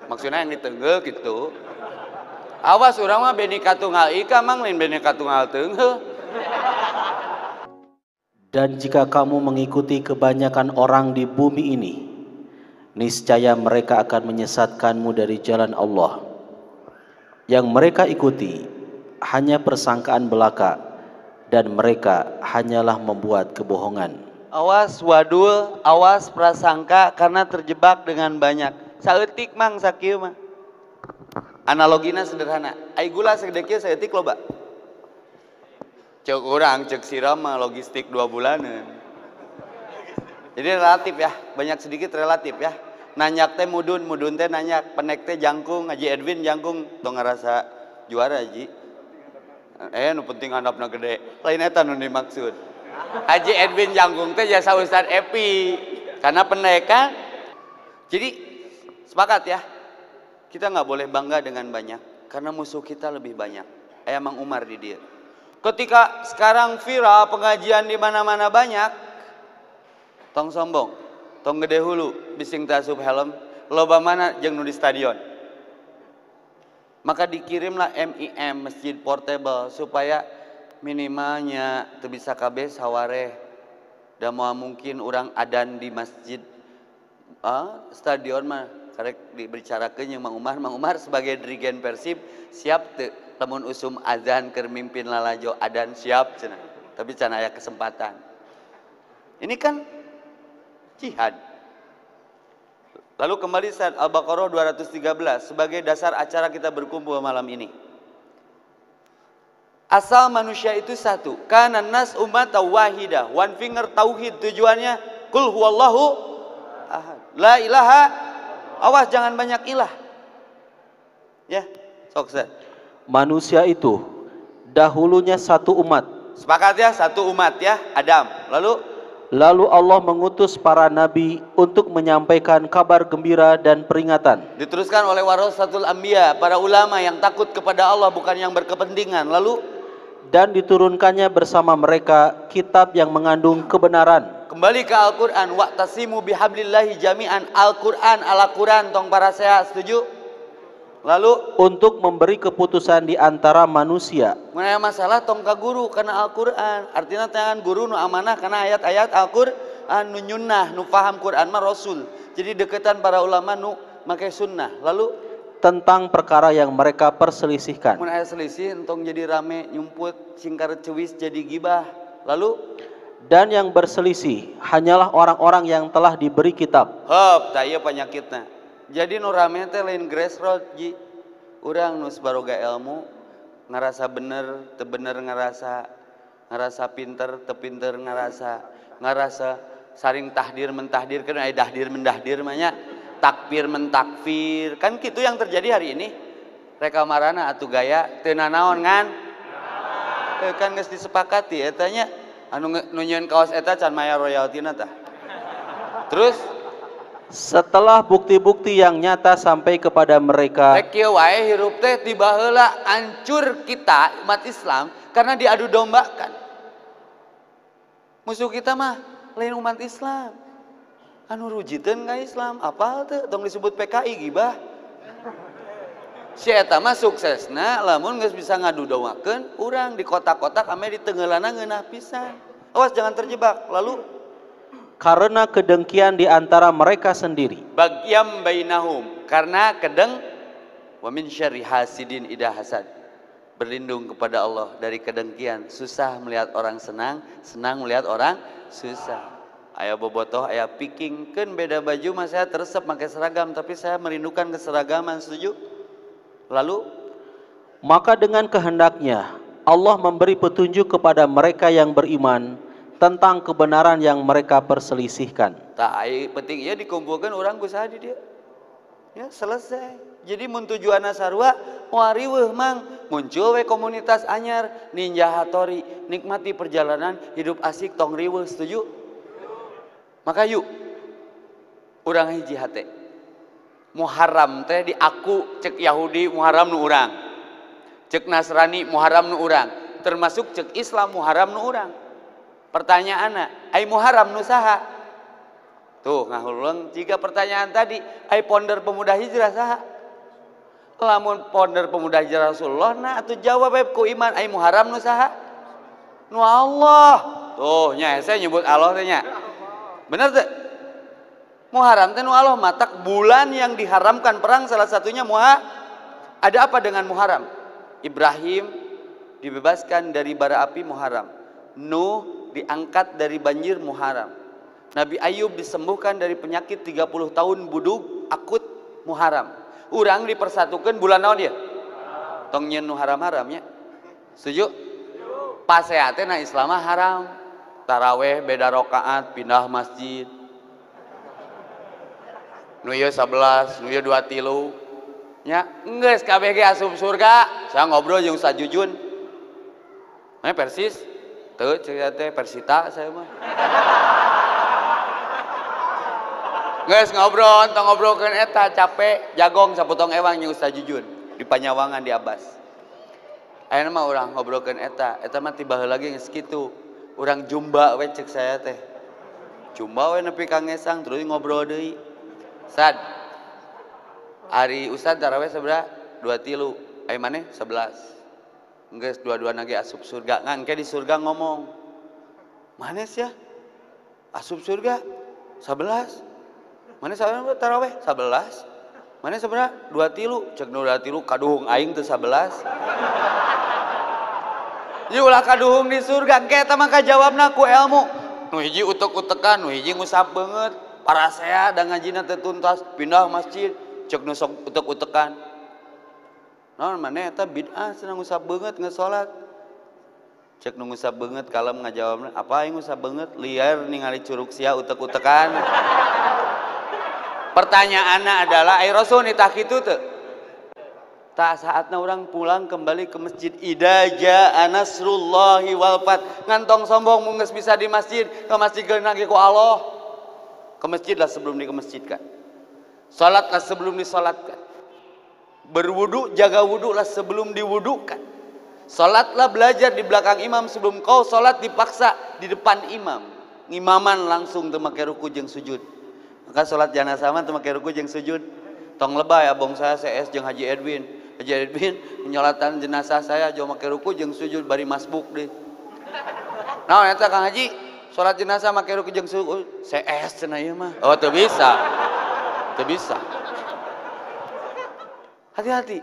maksudnya yang ditenggel gitu. Awas urang mah Bhinneka Tunggal Ika mang lain Bhinneka Tunggal Teugheuh. Dan jika kamu mengikuti kebanyakan orang di bumi ini, niscaya mereka akan menyesatkanmu dari jalan Allah. Yang mereka ikuti hanya persangkaan belaka, dan mereka hanyalah membuat kebohongan. Awas wadul, awas prasangka karena terjebak dengan banyak. Saeutik mang sakieu mah. Analogina sederhana. Ai gula segede saeutik loba. Cek urang, cek siram mah logistik 2 bulanan. Jadi relatif ya, banyak sedikit relatif ya. Nanyak teh mudun teh nanyak, penek teh jangkung, Haji Edwin jangkung, tong ngarasa juara Haji. Nu penting handapna gede. Lain eta nu dimaksud. Haji Edwin jangkung teh jasa Ustaz Epi. Karena pendek kan. Jadi sepakat ya. Kita nggak boleh bangga dengan banyak karena musuh kita lebih banyak. Aya Mang Umar di dia. Ketika sekarang viral pengajian di mana-mana banyak, tong sombong, tong gede hulu, bising tasub helm, loba mana jeung nu di stadion. Maka dikirimlah MIM masjid portable supaya minimalnya teu bisa kabeh sawareh. Da moal mungkin orang adan di masjid stadion mah karek dibicarakeun jeung Mang Umar sebagai dirigen Persib siap teu lamun usum azan keur mimpin lalajo adan siap cenah. Tapi can aya kesempatan. Ini kan jihad. Lalu kembali saat Al-Baqarah 213 sebagai dasar acara kita berkumpul malam ini. Asal manusia itu satu. Kana nas ummatan wahidah. One finger tauhid tujuannya kul huwallahu ahad. La ilaha. Awas jangan banyak ilah. Ya, sok Ustaz. Manusia itu dahulunya satu umat. Sepakat ya, satu umat ya, Adam. Lalu Allah mengutus para nabi untuk menyampaikan kabar gembira dan peringatan. Diteruskan oleh warasatul anbiya, para ulama yang takut kepada Allah bukan yang berkepentingan. Dan diturunkannya bersama mereka kitab yang mengandung kebenaran. Kembali ke Al-Quran. Wa'tasimu bihablillahi jami'an. Al-Quran ala Quran. Tong para saya setuju? Lalu untuk memberi keputusan di antara manusia. Menanya masalah tong ka guru karena Al-Quran. Artinya tangan guru nu amanah karena ayat-ayat Al-Quran nu nyunnah nu paham Quran mah Rasul. Jadi deketan para ulama nu make sunnah. Lalu tentang perkara yang mereka perselisihkan. Mun aya selisih entong jadi rame nyumput singkar cewis jadi gibah. Lalu dan yang berselisih hanyalah orang-orang yang telah diberi kitab. Hop, tah ieu panyakitna. Jadi nu rame teh lain grassroots ji. Urang nu sabaroga ilmu ngarasa bener, teu bener ngarasa pinter, teu pinter ngarasa saring tahdir mentahdirkeun aya dahdir mendahdir mah nya. Takfir mentakfir. Kan kitu yang terjadi hari ini. Rekamarana atuh gaya teu nanaon ngan. Kan geus disepakati eta nya anu nyieun kaos eta can maya royaltina tah. Terus setelah bukti-bukti yang nyata sampai kepada mereka, rek kieu wae hirup teh tiba heula hancur kita umat Islam karena diadu dombakan. Musuh kita mah lain umat Islam. Anu rujiteun ka Islam, apal teu tong disebut PKI gibah. Si eta mah suksesna lamun geus bisa ngadudowakeun urang di kota-kota ame di teungeulana ngeunah pisan. Awas jangan terjebak. Lalu karena kedengkian di antara mereka sendiri. Bagyam bainahum, karena kedeng. Wa min syarri hasidin idza hasad. Berlindung kepada Allah dari kedengkian. Susah melihat orang senang, senang melihat orang susah. Aya bobotoh, aya pikingkeun beda baju mah saya teresep pakai seragam, tapi saya merindukan keseragaman, setuju? Lalu maka dengan kehendaknya Allah memberi petunjuk kepada mereka yang beriman tentang kebenaran yang mereka perselisihkan. Tak penting ya dikumpulkan orang ku saha di dia. Ya selesai. Jadi mun tujuanna sarua moal riweuh mang, muncul we komunitas anyar Ninja Hattori, nikmati perjalanan hidup asik tong riweuh, setuju? Maka yuk urang hiji hate. Muharram teh di aku cek Yahudi Muharram nu urang. Cek Nasrani Muharram nu urang. Termasuk cek Islam Muharram nu urang. Pertanyaanna, ai Muharram nu saha? Tuh ngahulung jika pertanyaan tadi, ai ponder pemuda hijrah saha? Lamun ponder pemuda hijrah Rasulullah, nah atuh jawab ku iman ai Muharram nu saha? Nu Allah. Tuh nya saya nyebut Allah teh nya. Bener teu? Muharram teh nu Allah matak bulan yang diharamkan perang, salah satunya ada apa dengan Muharram? Ibrahim dibebaskan dari bara api Muharram. Nuh diangkat dari banjir Muharram. Nabi Ayub disembuhkan dari penyakit 30 tahun buduk akut Muharram. Urang dipersatukan bulan naon dia? Tong nyeun nu haram-haramnya. Setuju? Paseate na Islam haram. Taraweh beda rakaat, pindah masjid. Nu ieu 11, nu ieu 23. Nya, geus kabeh ge asup surga. Saya ngobrol jeung Ustaz Jujun. Persis? Teu ceuk teh Persita saya mah. Geus ngobrol, tong ngobrolkeun eta capek, jagong sapotong ewang jeung Ustaz Jujun di Panyawangan di Abbas. Ayeuna mah urang ngobrolkeun eta mah tiba heula ge geus kitu. Urang jumba we ceuk saya teh. Jumba we nepi ka ngesang terus ngobrol deui. Ustad, hari Ustad taraweh sabaraha? 23. Ai maneh 11. Enggeus dua-duana ge asup surga. Ngan ke di surga ngomong. Manes ya? Asup surga 11. Maneh sabaraha taraweh? 11. Maneh sabaraha? 23. Ceuk nu 23 kaduhung aing teu 11. Ieu ulah kaduhung di surga. Engke eta mah kajawabna ku ilmu. Nu hiji utek-utekan, nu hiji ngusap beungeut. Para saya dan ngajina teh tuntas pindah masjid cek nu sok utek-utekan. Naon maneh eta bid'ah cenah ngusap beungeut geus salat. Cek nu ngusap beungeut kalem ngajawabna, apa aing ngusap beungeut liar ningali curug sia utek-utekan. Pertanyaanna adalah ai Rasul nitah kitu teu? Tak saatna urang pulang kembali ke masjid idza jaa nasrullahi wal fath. Ngantong sombong mun geus bisa di masjid, ke masjid geuna ge ku Allah. Ke masjidlah sebelum dikemasjidkan. Salatlah sebelum disalatkan. Berwudu, jaga wudulah sebelum diwudukan. Salatlah belajar di belakang imam sebelum kau salat dipaksa di depan imam. Ngimaman langsung teu make ruku jeung sujud. Maka salat janazah mah teu make ruku jeung sujud. Tong lebay abong saya CS jeung Haji Edwin. Haji Edwin menyolatan jenazah saya jeung make ruku jeung sujud bari masbuk deui. Naon eta Kang Haji? Salat jenazah make ruku jeung sujud CS cenah ieu mah. Oh, teu bisa. Teu bisa. Hati-hati.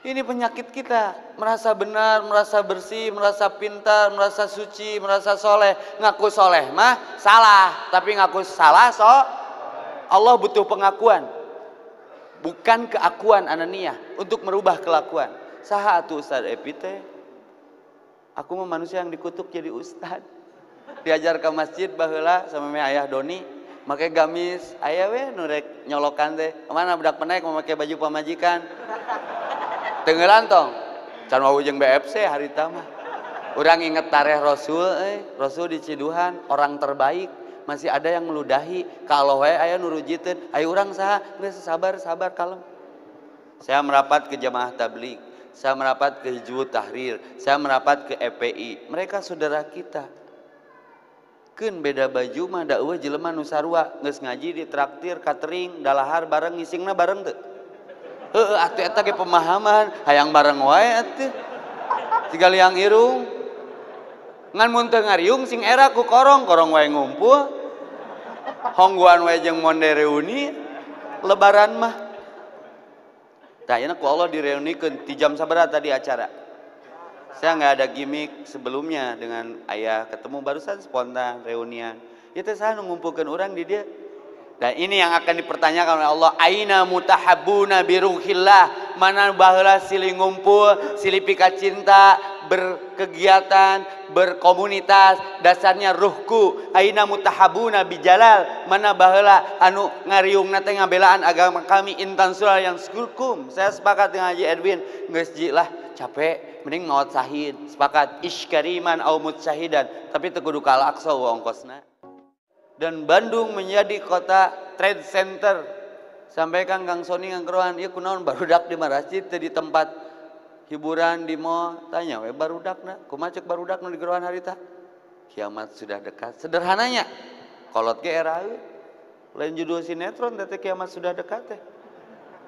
Ini penyakit kita, merasa benar, merasa bersih, merasa pintar, merasa suci, merasa soleh. Ngaku soleh mah salah, tapi ngaku salah Allah butuh pengakuan. Bukan keakuan ananiyah untuk merubah kelakuan. Saha atuh Ustaz Epi teh? Aku mah manusia yang dikutuk jadi ustad. Diajar ke masjid baheula sama me ayah Doni make gamis aya we nu rek nyolokan teh mana budak penaik make baju pamajikan teungeulan tong can wau jeung BFC harita mah urang inget tareh Rasul di Ciduhan orang terbaik masih ada yang meludahi kalau we aya nu rujiteun aya urang saha geus sabar kalem. Saya merapat ke Jamaah Tabligh, saya merapat ke Hizbut Tahrir, saya merapat ke EPI, mereka saudara kita. Keun beda baju mah da eueuh jelema nu sarua geus ngaji di traktir catering dalahar bareng ngisingna bareng teu? Heueuh atuh eta ge pemahaman hayang bareng wae atuh. Siga liang irung. Ngan mun teu ngariung sing era ku korong wae ngumpul. Hongguan wae jeung monde reuni lebaran mah. Tah ayeuna ku Allah direunikeun ti jam sabaraha tadi acara? Saya nggak ada gimmick sebelumnya dengan ayah ketemu barusan spontan reunian. Itu saya ngumpulkan orang di dia. Dan ini yang akan dipertanyakan oleh Allah. Aina mutahabbuna biruhillah. Mana baheula silih ngumpul, silih pika cinta, berkegiatan, berkomunitas. Dasarnya ruhku. Aina mutahabbuna bijalal. Mana baheula anu ngariungna teh ngabelaan agama kami intan surah yang sukum. Saya sepakat dengan Haji Edwin. Geus ji lah capek. Mending maut syahid. Sepakat iskariman au mutsyahidan. Tapi teu kudu ka Al-Aqsa ongkosna. Dan Bandung menjadi kota trade center. Sampaikan Kang Sony ngangkerohan, ieu kunaon barudak di masjid teu di tempat hiburan di mall. Tanya we barudakna, kumaha ceuk barudak nu digerohan harita? Kiamat sudah dekat. Sederhananya, kolot ge era lain judul sinetron teh kiamat sudah dekat teh.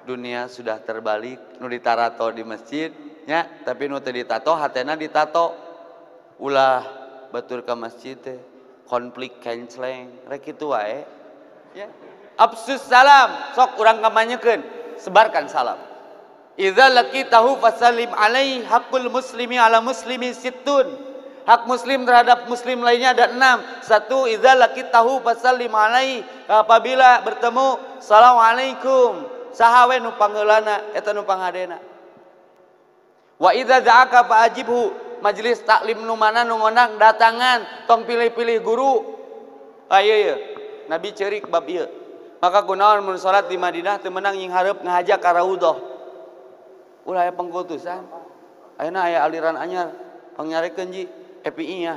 Dunia sudah terbalik, nu ditarato di masjid nya, tapi nu teu ditato hatena ditato. Ulah batur ka masjid teh konflik kenceleng rek kitu wae ya. Absus salam, sok urang kamanyakeun, sebarkan salam. Idza laqitahu fasallim alaihi, hakul muslimi ala muslimi sittun. Hak muslim terhadap muslim lainnya ada 6. 1, idza laqitahu fasallim alaihi, apabila bertemu assalamualaikum, saha we nu panggeulana eta nu pangadena. Wa idza da'aka fa ajibhu, majelis taklim nu mana nu ngondang datangan, tong pilih-pilih guru. Ieu Nabi ceurik bab ieu. Maka kunaon mun salat di Madinah teu meunang nying hareup ngahajak ka raudhah. Ulah aya pangkutusan. Ayeuna aya aliran anyar, pangnyarekeun ji FPI nya.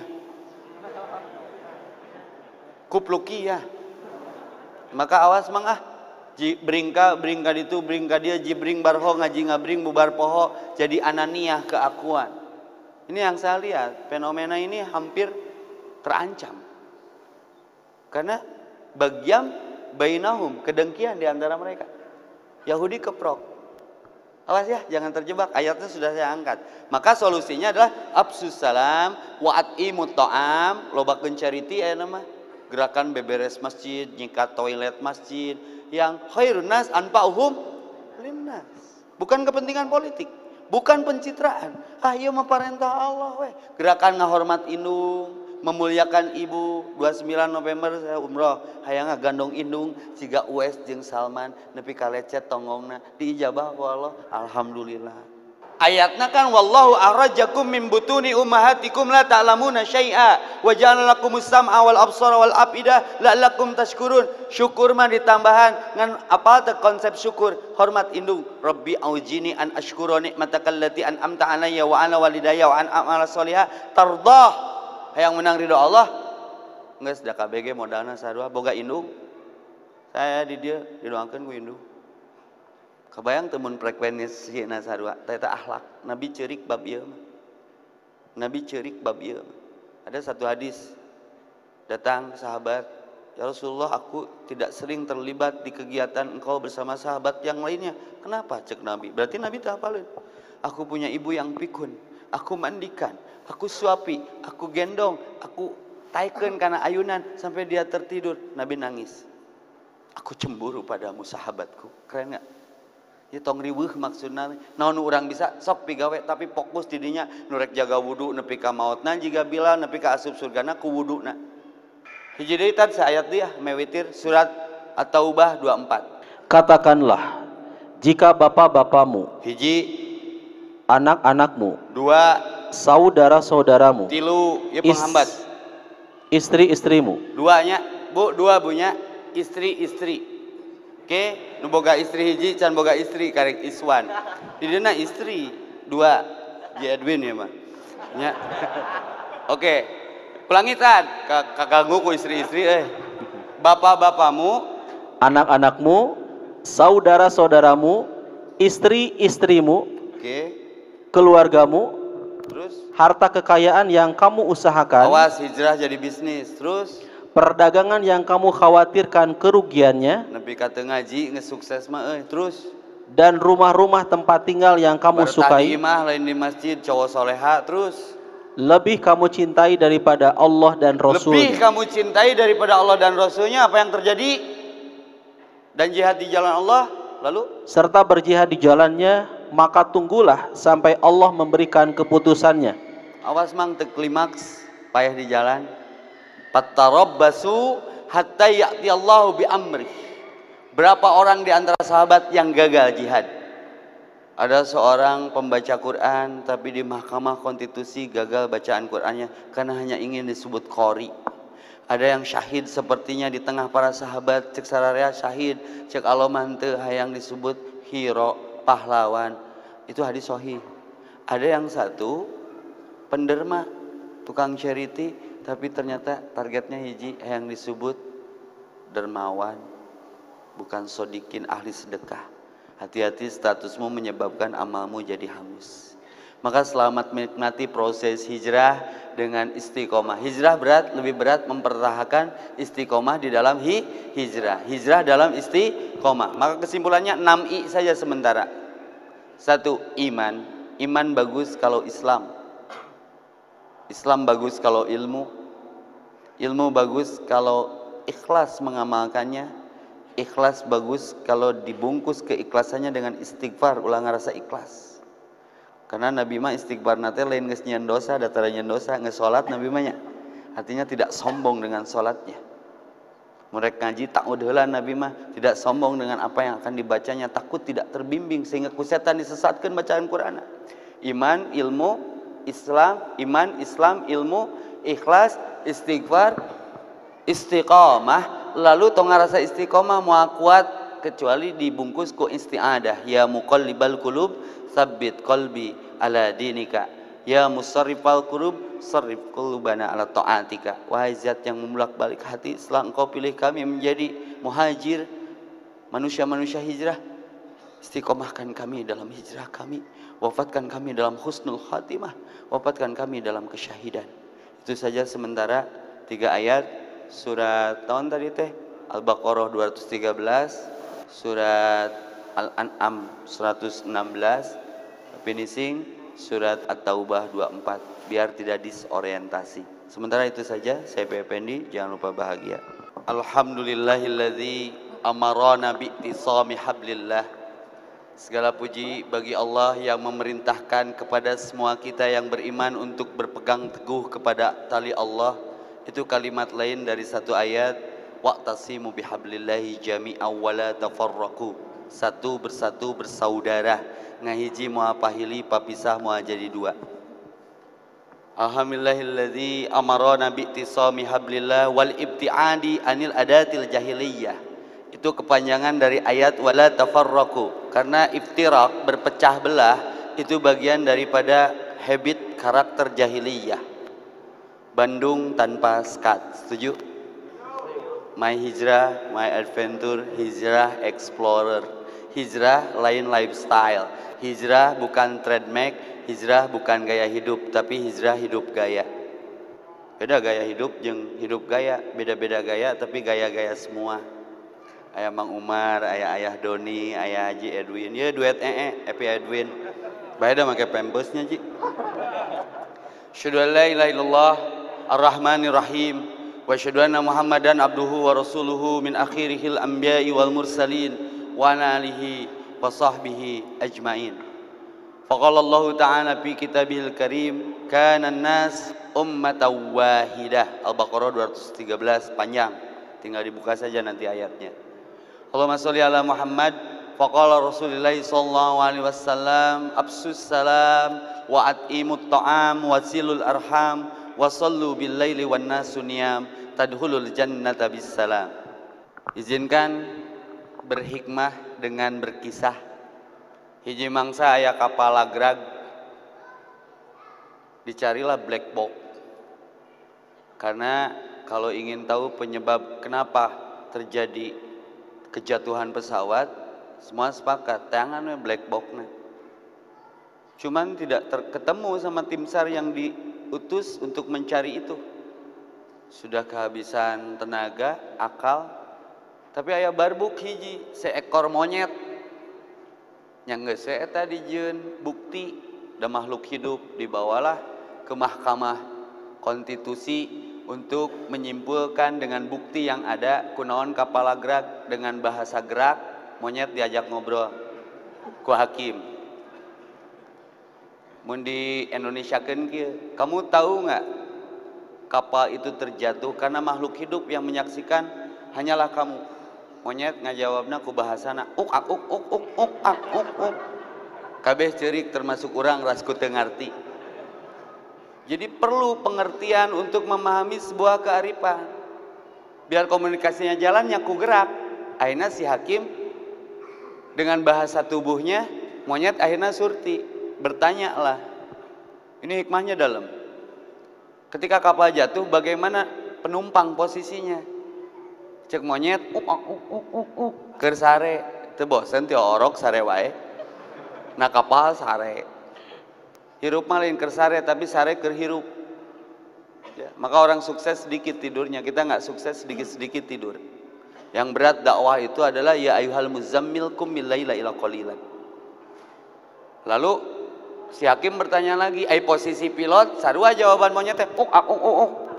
Kupluki ya. Maka awas mang bring ka ditu, bring ka dia, jibring barho, ngaji ngabring bubar poho, jadi ananiah keakuan. Ini yang saya lihat, fenomena ini hampir terancam. Karena bagian bainahum, kedengkian di antara mereka. Yahudi keprok. Awas ya, jangan terjebak. Ayatnya sudah saya angkat. Maka solusinya adalah absus salam wa at'imut ta'am, lobakeun charity aya nama. Gerakan beberes masjid, nyikat toilet masjid, yang khairun nas anfa'uhum linnas. Bukan kepentingan politik, bukan pencitraan. Ieu mah parentah Allah we. Gerakan ngahormat indung, memuliakan ibu. 29 November saya umroh, hayang ngagandong indung siga Uwais jeung Salman nepi ka lecet tonggongna, diijabah ku Allah, alhamdulillah. Ayatna kan wallahu akhrajakum min butuni ummahatikum la ta'lamuna syai'a wa ja'ala lakumus sam'a wal absara wal afidah la'allakum tashkurun. Syukur mah ditambahan ngan apa teh konsep syukur, hormat indung. Rabbi aujini an ashkura nikmataka allati an'amta alayya wa ala walidayya wa an a'mala sholihah tardah. Hayang menang ridho Allah. Geus da KBG modalna sarua boga indung. Saya di dieu didoakeun ku indung. Kebayang temun frekuensi na sarua, eta akhlak. Nabi ceurik bab ieu mah. Nabi ceurik bab ieu mah. Ada satu hadis datang sahabat, ya Rasulullah, aku tidak sering terlibat di kegiatan engkau bersama sahabat yang lainnya. Kenapa? Cek Nabi. Berarti Nabi teu hafalin. Aku punya ibu yang pikun, aku mandikan, aku suapi, aku gendong, aku taikeun kana ayunan sampai dia tertidur. Nabi nangis. Aku cemburu padamu sahabatku. Keren gak? Ya tong riweuh maksudna naon urang bisa sok pigawe tapi fokus didinya nurek jaga wudu nepi ka maotna jiga Bilal nepi ka asup surgana ku wuduna. Hiji deui tad saayat dia mewitir surat At-Taubah 24. Katakanlah, jika bapak-bapamu, hiji anak-anakmu, dua saudara-saudaramu, tilu ieu penghambat, istri-istrimu, duanya dua bunya istri-istri. Oke, nu boga istri hiji can boga istri karek Iswan. Di dieu istri dua, Ji Edwin ya mah. Nya. Oke. Pelangitan kaganggu ku istri-istri bapak-bapamu, anak-anakmu, saudara-saudaramu, istri-istrimu, oke, keluargamu, terus harta kekayaan yang kamu usahakan, awas hijrah jadi bisnis, terus perdagangan yang kamu khawatirkan kerugiannya, nepi ka teu ngaji ngesukses mah terus, dan rumah-rumah tempat tinggal yang kamu sukai, imah lain di masjid cowok soleha, terus lebih kamu cintai daripada Allah dan Rasul-Nya. Lebih kamu cintai daripada Allah dan Rasul-Nya, apa yang terjadi? Dan jihad di jalan Allah, lalu serta berjihad di jalannya, maka tunggulah sampai Allah memberikan keputusannya. Awas mang teu klimaks payah di jalan. Fatarabbasu hatta ya'ti Allahu bi amri. Berapa orang di antara sahabat yang gagal jihad? Ada seorang pembaca Quran tapi di Mahkamah Konstitusi gagal bacaan Qurannya karena hanya ingin disebut qori. Ada yang syahid sepertinya di tengah para sahabat, cek sararea syahid, cek aloman teu hayang disebut hero, pahlawan. Itu hadis sahih. Ada yang satu penderma, tukang charity, tapi ternyata targetnya hiji yang disebut dermawan, bukan sodikin ahli sedekah. Hati-hati, statusmu menyebabkan amalmu jadi hangus. Maka selamat menikmati proses hijrah dengan istiqomah. Hijrah berat, lebih berat mempertahankan istiqomah di dalam hijrah. Hijrah dalam istiqomah. Maka kesimpulannya 6I saja sementara. 1. Iman. Iman bagus kalau Islam. Islam bagus kalau ilmu. Ilmu bagus kalau ikhlas mengamalkannya. ikhlas bagus kalau dibungkus keikhlasannya dengan istighfar, ulah ngerasa ikhlas. Karena Nabi mah istighfar nate lain geus nyieun dosa, datara nyieun dosa, geus salat Nabi mah nya. Artinya tidak sombong dengan salatnya. Mereka ngaji ta'ud heula Nabi mah tidak sombong dengan apa yang akan dibacanya, takut tidak terbimbing sehingga ku setan disesatkeun bacaan Qur'an. Iman, ilmu, Islam, ilmu, ikhlas, istighfar, istiqamah. Lalu tong ngarasa istiqamah moal kuat kecuali dibungkus ku isti'adah. Ya muqallibal qulub, tsabbit qalbi ala dinika. Ya musarrifal qulub, sarrif qulubana ala ta'atika. Wahai zat yang membolak-balik hati, setelah engkau pilih kami menjadi muhajir, manusia-manusia hijrah, istiqomahkan kami dalam hijrah kami, wafatkan kami dalam husnul khatimah, wafatkan kami dalam kesyahidan. Itu saja sementara 3 ayat surat tahun tadi teh Al-Baqarah 213, surat Al-An'am 116, finishing surat At-Taubah 24, biar tidak disorientasi. Sementara itu saja, saya Pendi, jangan lupa bahagia. Alhamdulillahilladzi amarana bi'tisami hablillah. Segala puji bagi Allah yang memerintahkan kepada semua kita yang beriman untuk berpegang teguh kepada tali Allah. Itu kalimat lain dari satu ayat, wa'tasimu bihablillahi jami'an wa la tafarraqu. Satu bersatu bersaudara, ngahiji moal pahili papisah moal jadi dua. Alhamdulillahilladzi amarana bi'tisami hablillah wal ibtiadi anil adatil jahiliyah. Itu kepanjangan dari ayat wala tafarraqu. Karena iftirak, berpecah belah, itu bagian daripada habit karakter jahiliyah. Bandung tanpa skat, setuju? My hijrah, my adventure, hijrah explorer. Hijrah lain lifestyle. Hijrah bukan trademark, hijrah bukan gaya hidup, tapi hijrah hidup gaya. Beda gaya hidup jeung hidup gaya, beda-beda gaya tapi gaya-gaya semua. Ayah Mang Umar, ayah Doni, ayah Haji Edwin. Ya duet Epi Edwin. Beda make pembosnya Ji. Asyhadu an la ilaha illallah ar-rahmanir rahim wa asyhadu anna Muhammadan abduhu wa rasuluhu min akhirihil anbiya'i wal mursalin wa ala alihi wa sahbihi ajmain. Faqala Allah ta'ala fi kitabihil karim kana an-nas ummatan wahidah. Al-Baqarah 213 panjang. Tinggal dibuka saja nanti ayatnya. Allahumma sholli ala Muhammad. Faqala Rasulullah sallallahu alaihi wasallam absus salam wa at'imut ta'am wa silul arham wa sallu bil laili wan nasu niyam tadkhulul jannata bis salam. Izinkan berhikmah dengan berkisah. Hiji mangsa aya kapal lagrag, dicarilah black box. Karena kalau ingin tahu penyebab kenapa terjadi kejatuhan pesawat, semua sepakat tangannya black box. Cuman tidak ketemu sama tim SAR yang diutus untuk mencari itu. Sudah kehabisan tenaga, akal. Tapi aya barbuk hiji seekor monyet yang geus eta dijieun bukti da makhluk hidup, dibawalah ke Mahkamah Konstitusi untuk menyimpulkan dengan bukti yang ada kunaon kapal lagrag dengan bahasa gerak monyet diajak ngobrol ku hakim. Mun di Indonesiakeun kieu, kamu tahu nggak kapal itu terjatuh karena makhluk hidup yang menyaksikan hanyalah kamu. Monyet ngajawabna ku bahasana uk ak uk uk uk uk ak uk uk. Kabeh ceurik termasuk urang rasku teu ngarti. Jadi perlu pengertian untuk memahami sebuah kearifan. Biar komunikasinya jalan nyaku gerak. Akhirnya si hakim dengan bahasa tubuhnya monyet akhirnya surti. Bertanyalah. Ini hikmahnya dalam. Ketika kapal jatuh bagaimana penumpang posisinya? Cek monyet keur sare teu bosen teu orok sare wae. Na kapal sare. Hirup mah lain keur sare tapi sare keur hirup. Ya, maka orang sukses sedikit tidurnya, kita nggak sukses sedikit-sedikit tidur. Yang berat dakwah itu adalah ya ayyuhal muzammil qum bil laila ila qalilan. Lalu si hakim bertanya lagi, ai posisi pilot? Sarua jawaban monyet teh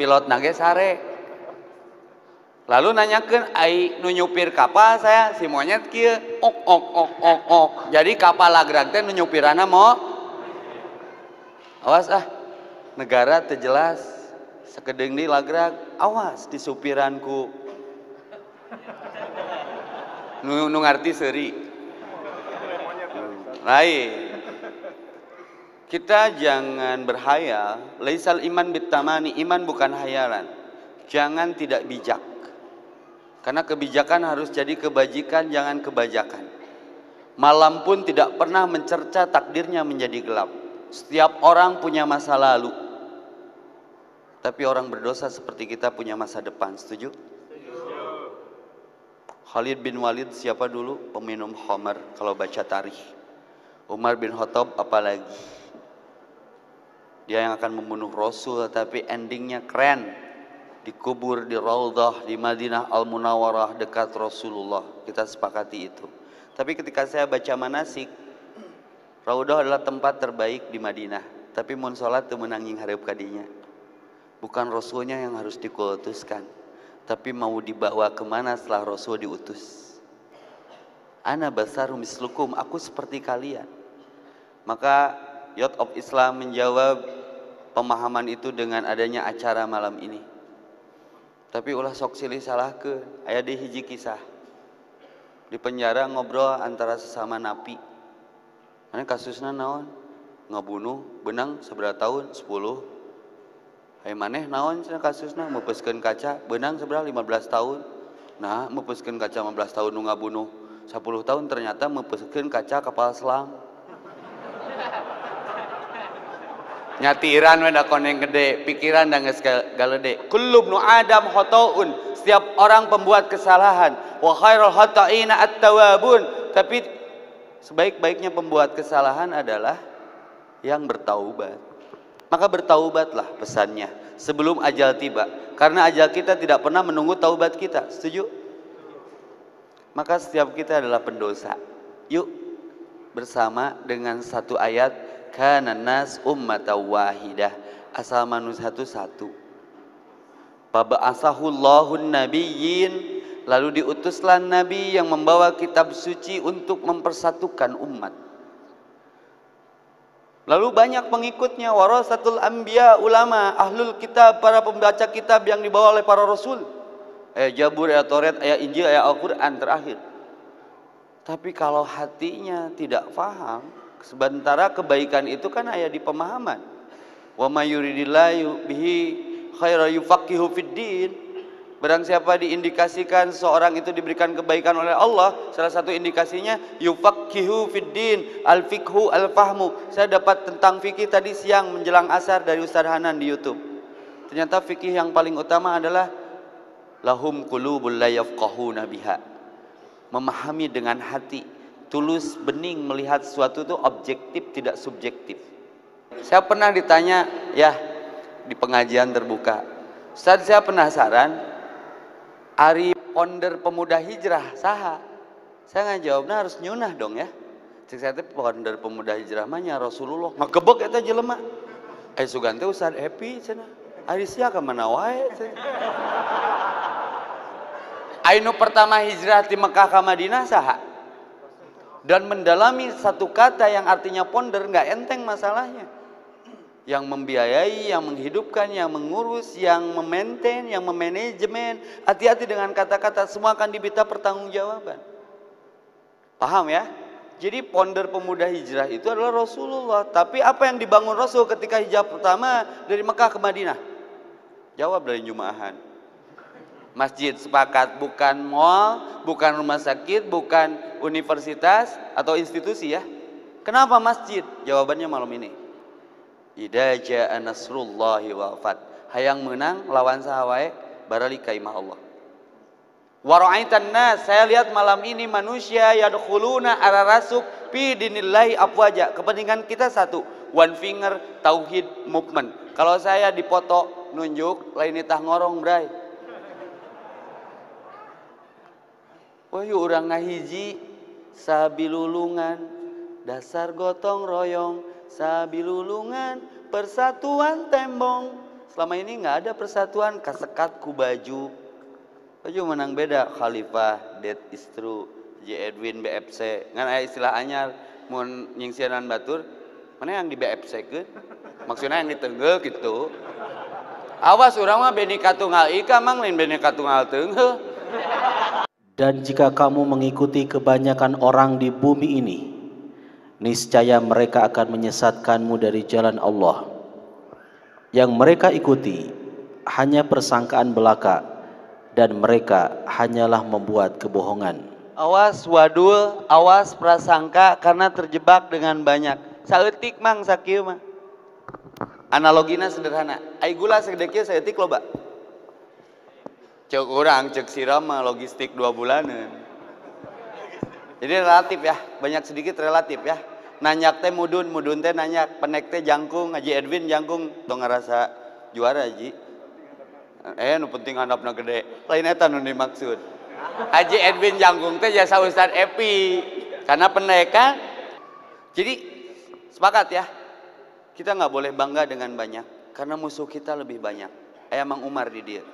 pilot nage sare. Lalu nanyakan ai nu nyupir kapal saya si monyet kieu ok. Jadi kapal lagrag teh nu nyupirana mo awas negara teu jelas sakedeung di lagrag awas di supiranku nu ngarti seuri lain. Kita jangan berhayal, laisal iman bitamani, iman bukan hayalan. Jangan tidak bijak. Karena kebijakan harus jadi kebajikan, jangan kebajakan. Malam pun tidak pernah mencerca takdirnya menjadi gelap. Setiap orang punya masa lalu. Tapi orang berdosa seperti kita punya masa depan. Setuju? Khalid bin Walid siapa dulu? Peminum khamar kalau baca tarikh. Umar bin Khattab apalagi? Dia yang akan membunuh Rasul, tapi endingnya keren. Dikubur di Raudhah di Madinah Al-Munawwarah dekat Rasulullah. Kita sepakati itu. Tapi ketika saya baca manasik, Raudhah adalah tempat terbaik di Madinah. Tapi mun salat teu meunang nghareup ka dinya. Bukan Rasulnya yang harus dikultuskan, tapi mau dibawa kemana setelah Rasul diutus. Ana basarum mislukum, aku seperti kalian. Maka Youth of Islam menjawab pemahaman itu dengan adanya acara malam ini. Tapi ulah sok silih salahkeun, aya di hiji kisah. Di penjara ngobrol antara sesama napi. Mana kasusna naon? Ngabunuh benang seberapa tahun? 10. Hai maneh naon cenah kasusna? Meupeskeun kaca benang seberapa 15 tahun. Nah, meupeskeun kaca 15 tahun nu ngabunuh 10 tahun ternyata meupeskeun kaca kapal selam. Nyatiran we da koneng gede, pikiran da geus galede. Kullu ibnu Adam khotoun, setiap orang pembuat kesalahan. Wa khairul khata'ina at-tawwabun, tapi sebaik-baiknya pembuat kesalahan adalah yang bertaubat. Maka bertaubatlah pesannya sebelum ajal tiba, karena ajal kita tidak pernah menunggu taubat kita. Setuju? Maka setiap kita adalah pendosa. Yuk bersama dengan satu ayat, kana nas ummatan wahidah, asal manusia itu satu. Faba'asahullahun nabiyyin, lalu diutuslah nabi yang membawa kitab suci untuk mempersatukan umat. Lalu banyak pengikutnya, warasatul anbiya, ulama, ahlul kitab, para pembaca kitab yang dibawa oleh para rasul. Jabur, Taurat, Injil, Al-Quran terakhir. Tapi kalau hatinya tidak paham, sementara kebaikan itu kan ada di pemahaman. Wa may yuridillahu bihi khairan yufaqihu fiddin. Barang siapa diindikasikan seorang itu diberikan kebaikan oleh Allah, salah satu indikasinya yufaqihu fiddin, al-fiqhu al-fahmu. Saya dapat tentang fikih tadi siang menjelang asar dari Ustaz Hanan di YouTube. Ternyata fikih yang paling utama adalah lahum qulubul la yafqahuna biha. Memahami dengan hati, tulus, bening, melihat sesuatu itu objektif tidak subjektif. Saya pernah ditanya ya di pengajian terbuka, Ustaz saya penasaran, ari ponder pemuda hijrah saha? Saya ngajawabna harus nyunah dong ya. Cek saya teh ponder pemuda hijrah mah nya Rasulullah. Ngagebeg eta jelema. Sugan teh Ustaz happy cenah. Ari sia ka mana wae cenah. Ainu pertama hijrah di Mekah ke Madinah saha? Dan mendalami satu kata yang artinya ponder nggak enteng masalahnya. Yang membiayai, yang menghidupkan, yang mengurus, yang memaintain, yang memanajemen. Hati-hati dengan kata-kata, semua akan diminta pertanggungjawaban. Paham ya? Jadi ponder pemuda hijrah itu adalah Rasulullah. Tapi apa yang dibangun Rasul ketika hijrah pertama dari Mekah ke Madinah? Jawab dari Jum'ahan. Masjid, sepakat, bukan mall, bukan rumah sakit, bukan universitas atau institusi ya. Kenapa masjid? Jawabannya malam ini. Idza jaa nasrullahi wal fath. Hayang menang lawan sahawae barali ka imah Allah. Wa ra'aitan nas, saya lihat malam ini manusia yadkhuluna ararasuk fi dinillahi afwaja. Kepentingan kita satu, one finger tauhid movement. Kalau saya dipoto nunjuk lain itah ngorong bray. Wahyu urang ngahiji sabilulungan dasar gotong royong sabilulungan persatuan tembong. Selama ini nggak ada persatuan kasekat ku baju. Tujuh menang beda Khalifah, Dead is True, J. Edwin BFC. Ngan aya istilah anyar mun nyingsianan batur, mana yang di BFC ke? Maksudnya yang ditenggel gitu. Awas urang mah Bhinneka Tunggal Ika mang lain Bhinneka Tunggal Teugheuh. Dan jika kamu mengikuti kebanyakan orang di bumi ini, niscaya mereka akan menyesatkanmu dari jalan Allah. Yang mereka ikuti hanya persangkaan belaka, dan mereka hanyalah membuat kebohongan. Awas wadul, awas prasangka karena terjebak dengan banyak. Saeutik mang sakieu mah. Analogina sederhana. Ai gula segede kieu saeutik loba. Cek urang, cek siram mah logistik 2 bulanan. Jadi relatif ya, banyak sedikit relatif ya. Nanyak teh mudun teh nanyak, penek teh jangkung, Haji Edwin jangkung, tong ngarasa juara Haji. Nu penting handapna gede. Lain eta nu dimaksud. Haji Edwin jangkung teh jasa Ustaz Epi. Karena pendek kan. Jadi sepakat ya. Kita nggak boleh bangga dengan banyak karena musuh kita lebih banyak. Aya Mang Umar di dia.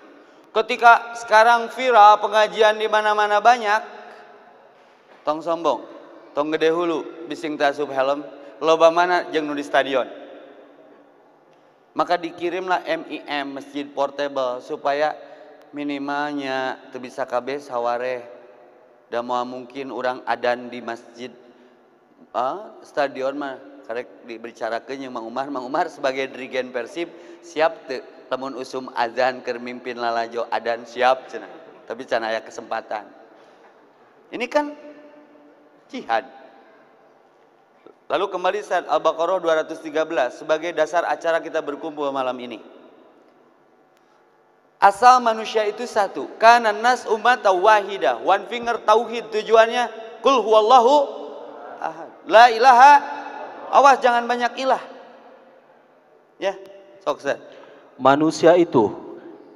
Ketika sekarang viral pengajian di mana-mana banyak, tong sombong, tong gede hulu, bising tasub helm, loba mana jeung nu di stadion. Maka dikirimlah MIM Masjid Portable supaya minimalnya teu bisa kabeh sawareh. Da moal mungkin urang adan di masjid stadion mah karek dibicarakeun jeung Mang Umar sebagai dirigen Persib siap teu lamun usum azan keur mimpin lalajo adan siap cenah. Tapi can aya kesempatan. Ini kan jihad. Lalu kembali saat Al-Baqarah 213 sebagai dasar acara kita berkumpul malam ini. Asal manusia itu satu. Kana nas ummatan wahidah. One finger tauhid tujuannya kul huwallahu ahad. La ilaha. Awas jangan banyak ilah. Ya, sok saya. Manusia itu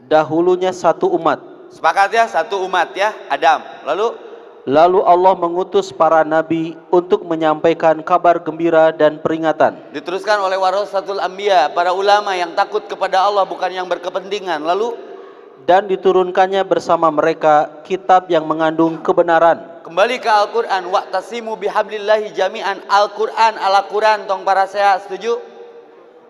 dahulunya satu umat. Sepakat ya, satu umat ya, Adam. Lalu Allah mengutus para nabi untuk menyampaikan kabar gembira dan peringatan. Diteruskan oleh warasatul anbiya, para ulama yang takut kepada Allah bukan yang berkepentingan. Lalu dan diturunkannya bersama mereka kitab yang mengandung kebenaran. Kembali ke Al-Qur'an, wa'tasimu bihablillahi jami'an. Al-Qur'an ala Qur'an tong para saya setuju?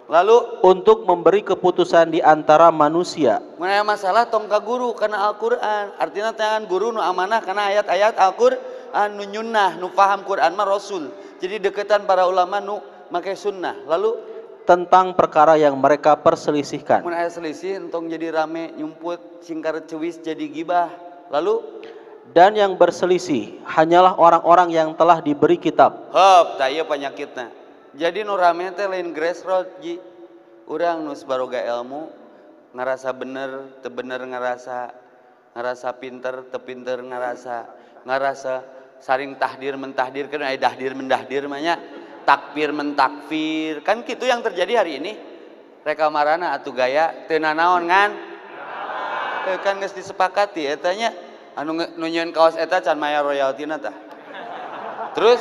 Lalu untuk memberi keputusan di antara manusia. Menanya masalah tong ka guru karena Al-Qur'an. Artinya tangan guru nu amanah karena ayat-ayat Al-Qur'an nu nyunnah nu paham Qur'an mah Rasul. Jadi deketan para ulama nu make sunnah. Lalu tentang perkara yang mereka perselisihkan. Mun aya selisih entong jadi rame nyumput singkar cewis jadi gibah. Lalu dan yang berselisih hanyalah orang-orang yang telah diberi kitab. Heup, tah ieu panyakitna. Jadi nu rame teh lain grassroots ji. Urang nu baroga ilmu ngarasa bener, teu bener ngarasa pinter, teu pinter ngarasa saring tahdir mentahdirkeun aya dahdir mendahdir mah nya. Takfir mentakfir. Kan kitu yang terjadi hari ini. Rekamarana atuh gaya teu nanaon ngan. Kan geus disepakati eta nya anu nyieun kaos eta can maya royaltina tah. Terus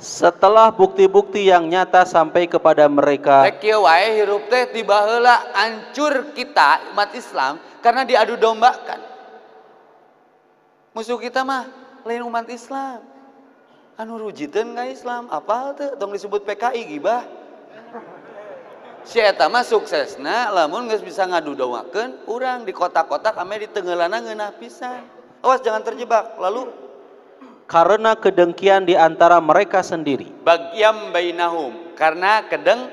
setelah bukti-bukti yang nyata sampai kepada mereka, rek kieu wae hirup teh tiba heula hancur kita umat Islam karena diadu dombakan. Musuh kita mah lain umat Islam. Anu rujiteun ka Islam, apal teu tong disebut PKI gibah. Si eta mah suksesna lamun geus bisa ngadudowakeun urang di kota-kota ame di teungeulana ngeunah pisan. Awas jangan terjebak. Lalu karena kedengkian di antara mereka sendiri. Bagyam bainahum, karena kedeng.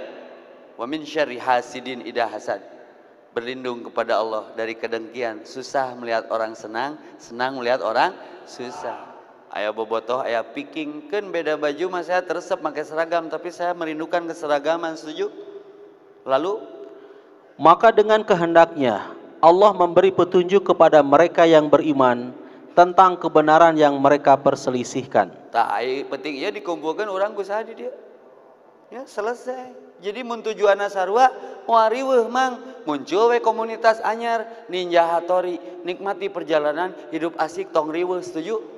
Wa min syarri hasidin idza hasad. Berlindung kepada Allah dari kedengkian. Susah melihat orang senang, senang melihat orang susah. Aya bobotoh, aya pikingkeun beda baju mah saya teresep pakai seragam, tapi saya merindukan keseragaman, setuju? Lalu maka dengan kehendaknya Allah memberi petunjuk kepada mereka yang beriman tentang kebenaran yang mereka perselisihkan. Tak penting ya dikumpulkan orang ku saha di dia. Ya selesai. Jadi mun tujuanna sarua moal riweuh mang, muncul we komunitas anyar Ninja Hattori, nikmati perjalanan hidup asik tong riweuh, setuju?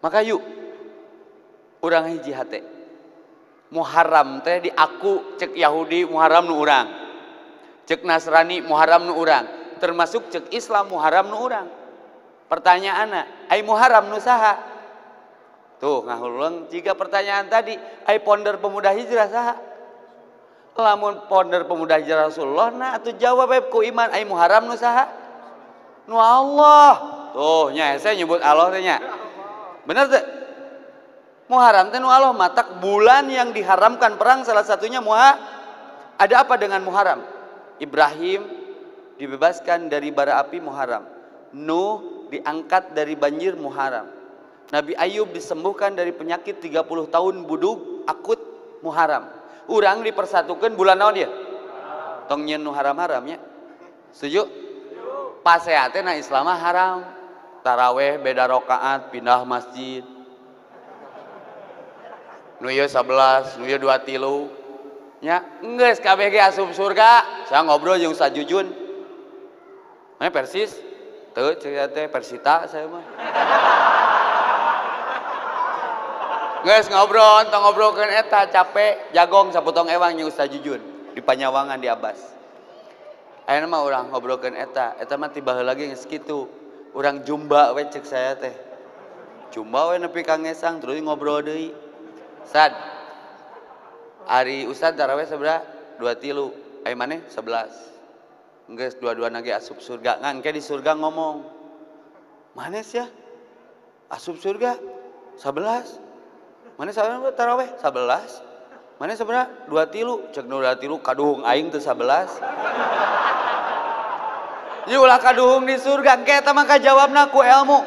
Maka yuk urang hiji hate. Muharram teh di aku cek Yahudi Muharram nu urang. Cek Nasrani Muharram nu urang. termasuk cek Islam muharam nu urang. Pertanyaanna, ai muharam nu saha? Tuh ngahulang jika pertanyaan tadi, ai ponder pemuda hijrah saha? Lamun ponder pemuda hijrah Rasulullah, nah atuh jawab ku iman ai muharam nu saha? Nu Allah. Tuh nya saya nyebut Allah teh nya. Bener teh? Muharam teh nu Allah, matak bulan yang diharamkan perang salah satunya ada apa dengan Muharram? Ibrahim dibebaskan dari bara api Muharram. Nuh diangkat dari banjir Muharram. Nabi Ayub disembuhkan dari penyakit 30 tahun buduk akut Muharram. Urang dipersatukan bulan naon dia? Tong nyeun nu haram-haramnya. Setuju? Paseate na Islam haram. Taraweh beda rakaat pindah masjid. Nu ieu 11, nu ieu 23. Nya geus kabeh ge asup surga. Saya ngobrol jeung Ustaz Jujun. Mana Persis? Teu ceuk teh Persita saya mah. Geus ngobrol, tong ngobrolkeun eta capek, jagong sapotong ewang jeung Ustaz Jujun di Panyawangan di Abbas. Ayeuna mah urang ngobrolkeun eta mah tiba heula ge geus kitu. Urang jumba we ceuk saya teh. Jumba we nepi ka ngesang terus ngobrol deui. Ustaz, hari Ustaz taraweh seberapa? 23. Ai maneh 11. Geus dua-duana ge asup surga. Ngan ke di surga ngomong. Manes ya? Asup surga 11. Maneh sabarana taraweh 11. Maneh seberapa? 23. Ceuk nu 23 kaduhung aing teu 11. Ieu ulah kaduhung di surga. Engke eta mah kajawabna ku ilmu.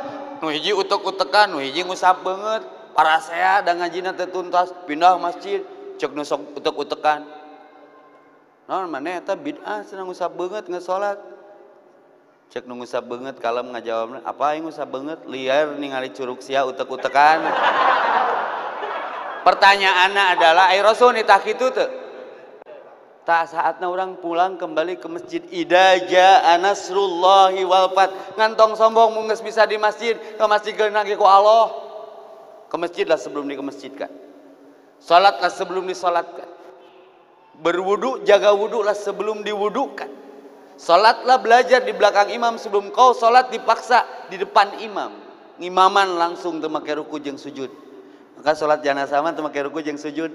Nu hiji utek-utekan, nu hiji ngusap beungeut. Para saya dan ngajina teh tuntas pindah masjid. Cek nu sok utek-utekan. Naon maneh eta bid'ah cenah ngusap beungeut geus salat. Cek nu ngusap beungeut kalem ngajawabna, apa aing ngusap beungeut? Liar ningali curug sia utek-utekan. Pertanyaanna adalah ai Rasul nitah kitu teu? Tak saatna urang pulang kembali ke masjid idza jaa nasrullahi wal fath. Ngantong sombong mun geus bisa di masjid, ke masjid geuna ge ku Allah. Ke masjidlah sebelum dikemasjidkan. Salatlah sebelum disalatkan. Berwudu, jaga wudulah sebelum diwudukan. Salatlah belajar di belakang imam sebelum kau salat dipaksa di depan imam. Ngimaman langsung teu make ruku jeung sujud. Maka salat janazah mah teu make ruku jeung sujud.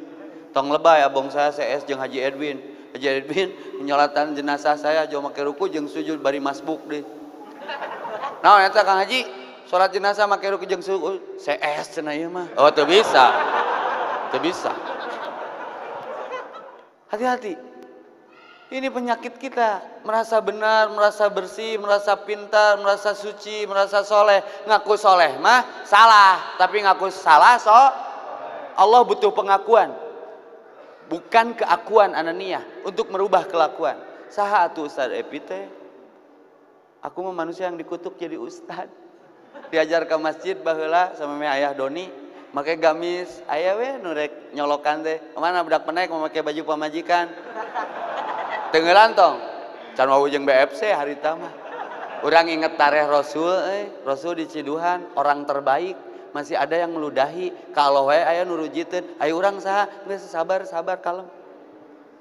Tong lebay abong saya CS jeung Haji Edwin. Haji Edwin nyolatan jenazah saya jeung make ruku jeung sujud bari masbuk deui. Naon eta Kang Haji? Salat jenazah make ruku jeung sujud CS cenah ieu mah. Oh teu bisa. Teu bisa. Hati-hati. Ini penyakit kita, merasa benar, merasa bersih, merasa pintar, merasa suci, merasa soleh. Ngaku soleh mah salah, tapi ngaku salah Allah butuh pengakuan. Bukan keakuan ananiyah untuk merubah kelakuan. Saha atuh Ustaz Epi teh? Aku mah manusia yang dikutuk jadi ustad. Diajar ke masjid baheula sama me ayah Doni make gamis aya we nu rek nyolokan teh mana budak penaik make baju pamajikan teungeulan tong can wau jeung BFC harita mah urang inget tareh Rasul Rasul di Ciduhan orang terbaik masih ada yang meludahi kalau we aya nu rujiteun aya urang saha geus sabar kalem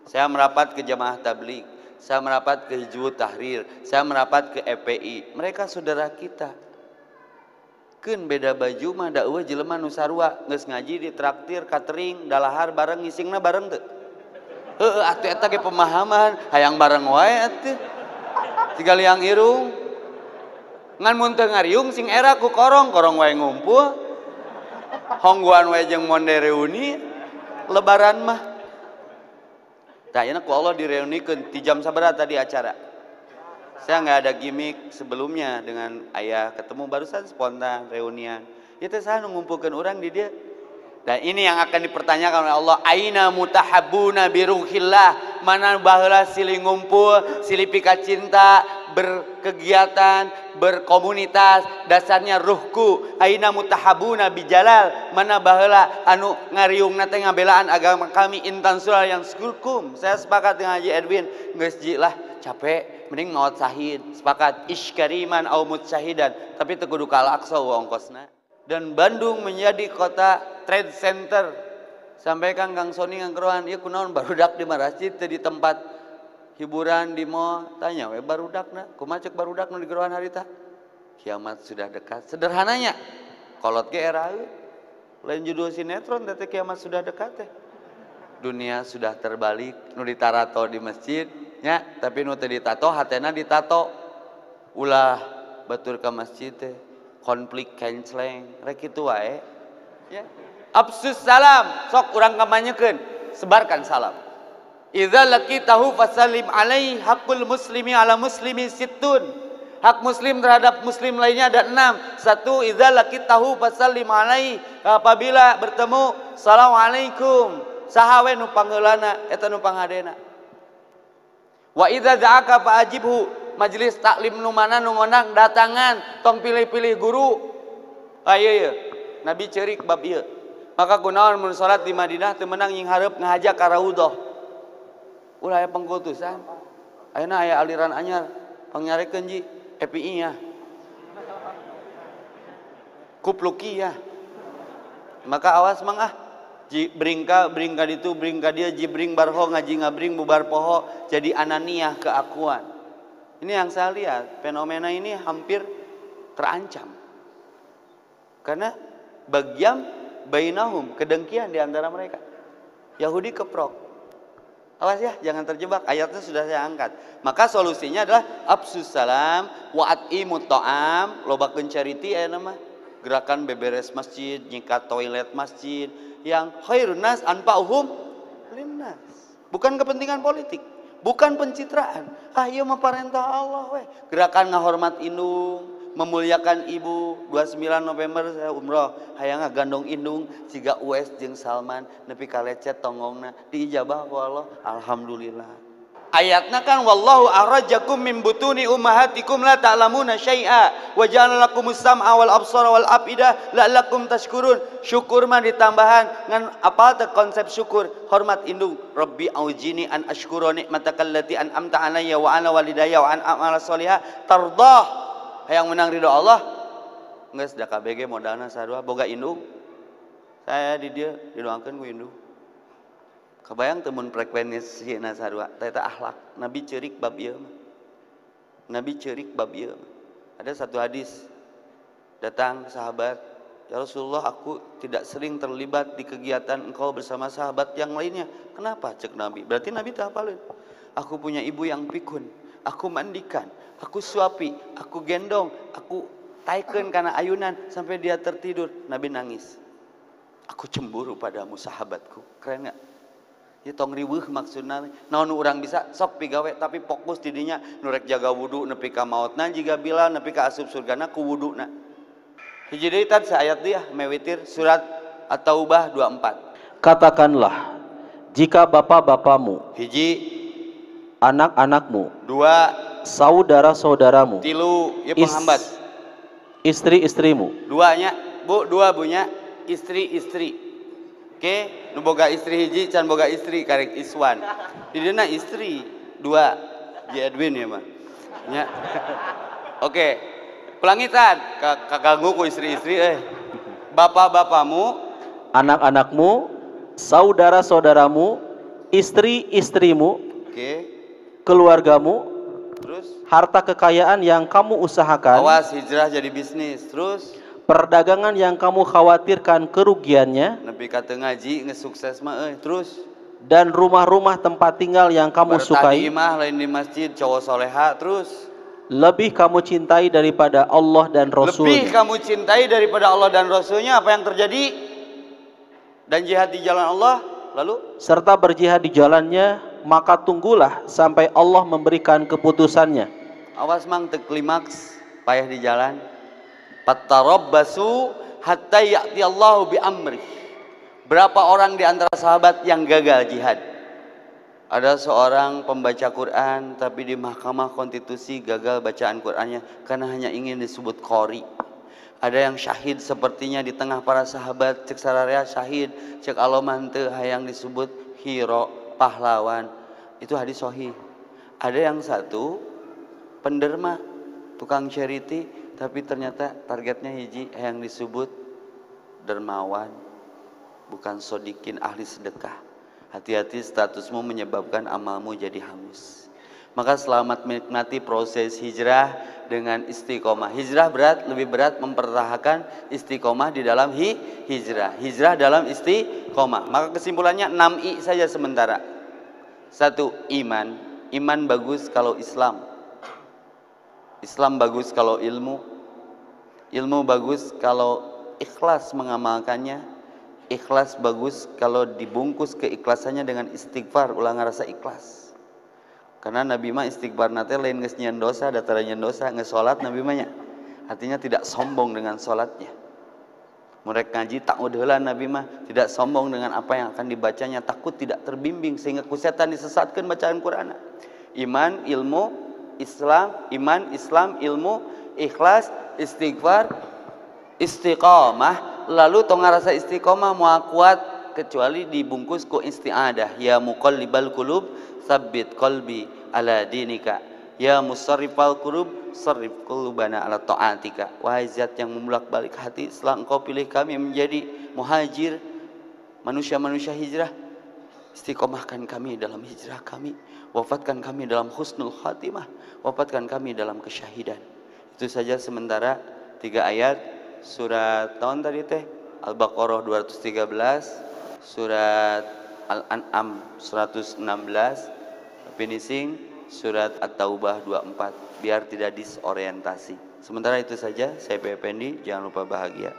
saya merapat ke jamaah tabligh saya merapat ke Hizbut Tahrir saya merapat ke FPI mereka saudara kita. Keun beda baju mah da eueuh jelema nu sarua geus ngaji di traktir catering dalahar bareng ngisingna bareng teu heueuh atuh eta ge pemahaman hayang bareng wae atuh tiga liang irung ngan mun teu ngariung sing era ku korong wae ngumpul hongguan wae jeung monde reuni lebaran mah tah ayeuna ku Allah direunikeun ti jam sabaraha tadi acara. Saya nggak ada gimmick sebelumnya dengan ayah ketemu barusan spontan reunian. Itu saya ngumpulkan orang di dia. Dan ini yang akan dipertanyakan oleh Allah. Aina mutahabbuna biruhillah. Mana baheula silih ngumpul, silih pika cinta, berkegiatan, berkomunitas. Dasarnya ruhku. Aina mutahabbuna bijalal. Mana baheula anu ngariungna teh ngabelaan agama kami intan surah yang sekulkum. Saya sepakat dengan Haji Edwin. Geus ji lah capek. Mending maut syahid sepakat iskariman au mutsyahidan tapi teu kudu ka Al-Aqsa ongkosna dan Bandung menjadi kota trade center sampaikan Kang Soni ngangkerohan ieu kunaon barudak di masjid teh di tempat hiburan di mall, tanya we barudakna, kumaha ceuk barudak nu di gerohan harita? Kiamat sudah dekat. Sederhananya, kolot ge era lain judul sinetron teh kiamat sudah dekat teh. Dunia sudah terbalik, nu ditarato di masjid nya, tapi nu teu ditato hatena ditato. Ulah batur ka masjid teh konflik kenceleng rek kitu wae ya. Absus salam, sok urang kamanyekeun, sebarkan salam. Idza laqitahu fasallim alaihi, haqqul muslimi ala muslimi sittun. Hak muslim terhadap muslim lainnya ada 6. 1, idza laqitahu fasallim alaihi, apabila bertemu assalamualaikum, saha we nu pangheulana eta nu pangadena. Wa idza da'aka fa'ajibhu, majelis taklim nu mana nu ngondang datangan, tong pilih-pilih guru. Ayo ya, Nabi ceurik bab ieu. Maka kunaon mun salat di Madinah teu meunang nying hareup ngahajak ka raudhah. Ulah aya pangkutusan. Ayeuna aya aliran anyar, pangnyarikeun ji EPI ya. Kupluki ya. Maka awas mang bringka ditu bringka dia jibring barho ngaji ngabring bubar poho jadi ananiah keakuan. Ini yang saya lihat, fenomena ini hampir terancam. Karena bagian bainahum, kedengkian di antara mereka. Yahudi keprok. Awas ya, jangan terjebak. Ayatnya sudah saya angkat. Maka solusinya adalah absus salam wa at'imut ta'am, lobakeun charity aya nama. Gerakan beberes masjid, nyikat toilet masjid, yang khairun nas anfa'uhum linnas. Bukan kepentingan politik, bukan pencitraan. Ieu mah parentah Allah we. Gerakan ngahormat indung, memuliakan ibu. 29 November saya umroh, hayang ngagandong indung siga Uwais jeung Salman nepi ka lecet tonggongna, diijabah ku Allah, alhamdulillah. Ayatna kan wallahu akhrajakum min butuni ummahatikum la ta'lamuna syai'a wa ja'ala lakumus sam'a wal absara wal afidah la'allakum tashkurun. Syukur mah ditambahan ngan apa teh konsep syukur, hormat indung. Rabbi aujini an ashkura nikmataka allati an'amta alayya wa ala walidayya wa an a'mala sholihah tardah. Hayang menang ridho Allah. Geus da KBG modalna sarua boga indung. Saya di dieu didoakeun ku indung. Kebayang temun frekuensinya sarua eta akhlak. Nabi ceurik bab ieu. Nabi ceurik bab ieu. Ada satu hadis datang sahabat, ya Rasulullah, aku tidak sering terlibat di kegiatan engkau bersama sahabat yang lainnya. Kenapa? Cek Nabi. Berarti Nabi tak hafalin. Aku punya ibu yang pikun, aku mandikan, aku suapi, aku gendong, aku taikeun kana ayunan sampai dia tertidur. Nabi nangis. Aku cemburu padamu sahabatku. Keren gak? Ya tong riweuh maksudna naon urang bisa sok pigawe tapi fokus di dinya nu rek jaga wudu nepi ka maotna jiga Bilal nepi ka asup surgana ku wuduna. Hiji deui tad saayat dia mewitir surat At-Taubah 24. Katakanlah, jika bapak-bapamu, hiji anak-anakmu, dua saudara-saudaramu, tilu ieu penghambat, istri-istrimu, duanya dua bunya istri-istri. Oke, nu boga istri hiji can boga istri karek Iswan. Di dieu istri dua, Ji Edwin ya mah. Nya. Oke. Pelangitan kaganggu ku istri-istri Bapak-bapamu, anak-anakmu, saudara-saudaramu, istri-istrimu, oke, keluargamu, terus harta kekayaan yang kamu usahakan, awas hijrah jadi bisnis, terus perdagangan yang kamu khawatirkan kerugiannya, nepi ka teu ngaji ngesukses mah terus, dan rumah-rumah tempat tinggal yang kamu sukai, imah lain di masjid cowok soleha, terus lebih kamu cintai daripada Allah dan Rasul-Nya. Lebih kamu cintai daripada Allah dan Rasul-Nya, apa yang terjadi? Dan jihad di jalan Allah, lalu serta berjihad di jalannya, maka tunggulah sampai Allah memberikan keputusannya. Awas mang teu klimaks payah di jalan. Fatarabbasu hatta ya'ti Allahu bi amri. Berapa orang di antara sahabat yang gagal jihad? Ada seorang pembaca Quran tapi di Mahkamah Konstitusi gagal bacaan Qurannya karena hanya ingin disebut qori. Ada yang syahid sepertinya di tengah para sahabat, cek sararea syahid, cek aloman teu hayang disebut hero, pahlawan. Itu hadis sahih. Ada yang satu penderma, tukang charity, tapi ternyata targetnya hiji yang disebut dermawan, bukan sodikin ahli sedekah. Hati-hati, statusmu menyebabkan amalmu jadi hangus. Maka selamat menikmati proses hijrah dengan istiqomah. Hijrah berat, lebih berat mempertahankan istiqomah di dalam hijrah. Hijrah dalam istiqomah. Maka kesimpulannya 6 I saja sementara. 1. Iman. Iman bagus kalau Islam. Islam bagus kalau ilmu. Ilmu bagus kalau ikhlas mengamalkannya. Ikhlas bagus kalau dibungkus keikhlasannya dengan istighfar, ulang rasa ikhlas. Karena Nabi mah istighfar nate lain geus nyieun dosa, dataran nyieun dosa, geus salat Nabi mah nya. Artinya tidak sombong dengan salatnya. Mereka ngaji tak udahlah Nabi mah tidak sombong dengan apa yang akan dibacanya, takut tidak terbimbing sehingga ku setan disesatkan bacaan Quran. Iman, ilmu, Islam, iman, Islam, ilmu, ikhlas, istighfar, istiqamah. Lalu tong ngarasa istiqamah moal kuat kecuali dibungkus ku isti'adah. Ya muqallibal qulub, tsabbit qalbi ala dinika. Ya musarrifal qulub, sarrif qulubana ala ta'atika. Wahai zat yang membolak-balik hati, setelah engkau pilih kami menjadi muhajir, manusia-manusia hijrah, istiqomahkan kami dalam hijrah kami, wafatkan kami dalam husnul khatimah, wafatkan kami dalam kesyahidan. Itu saja sementara 3 ayat surat tahun tadi teh Al-Baqarah 213, surat Al-An'am 116, finishing surat At-Taubah 24, biar tidak disorientasi. Sementara itu saja, saya Pendi, jangan lupa bahagia.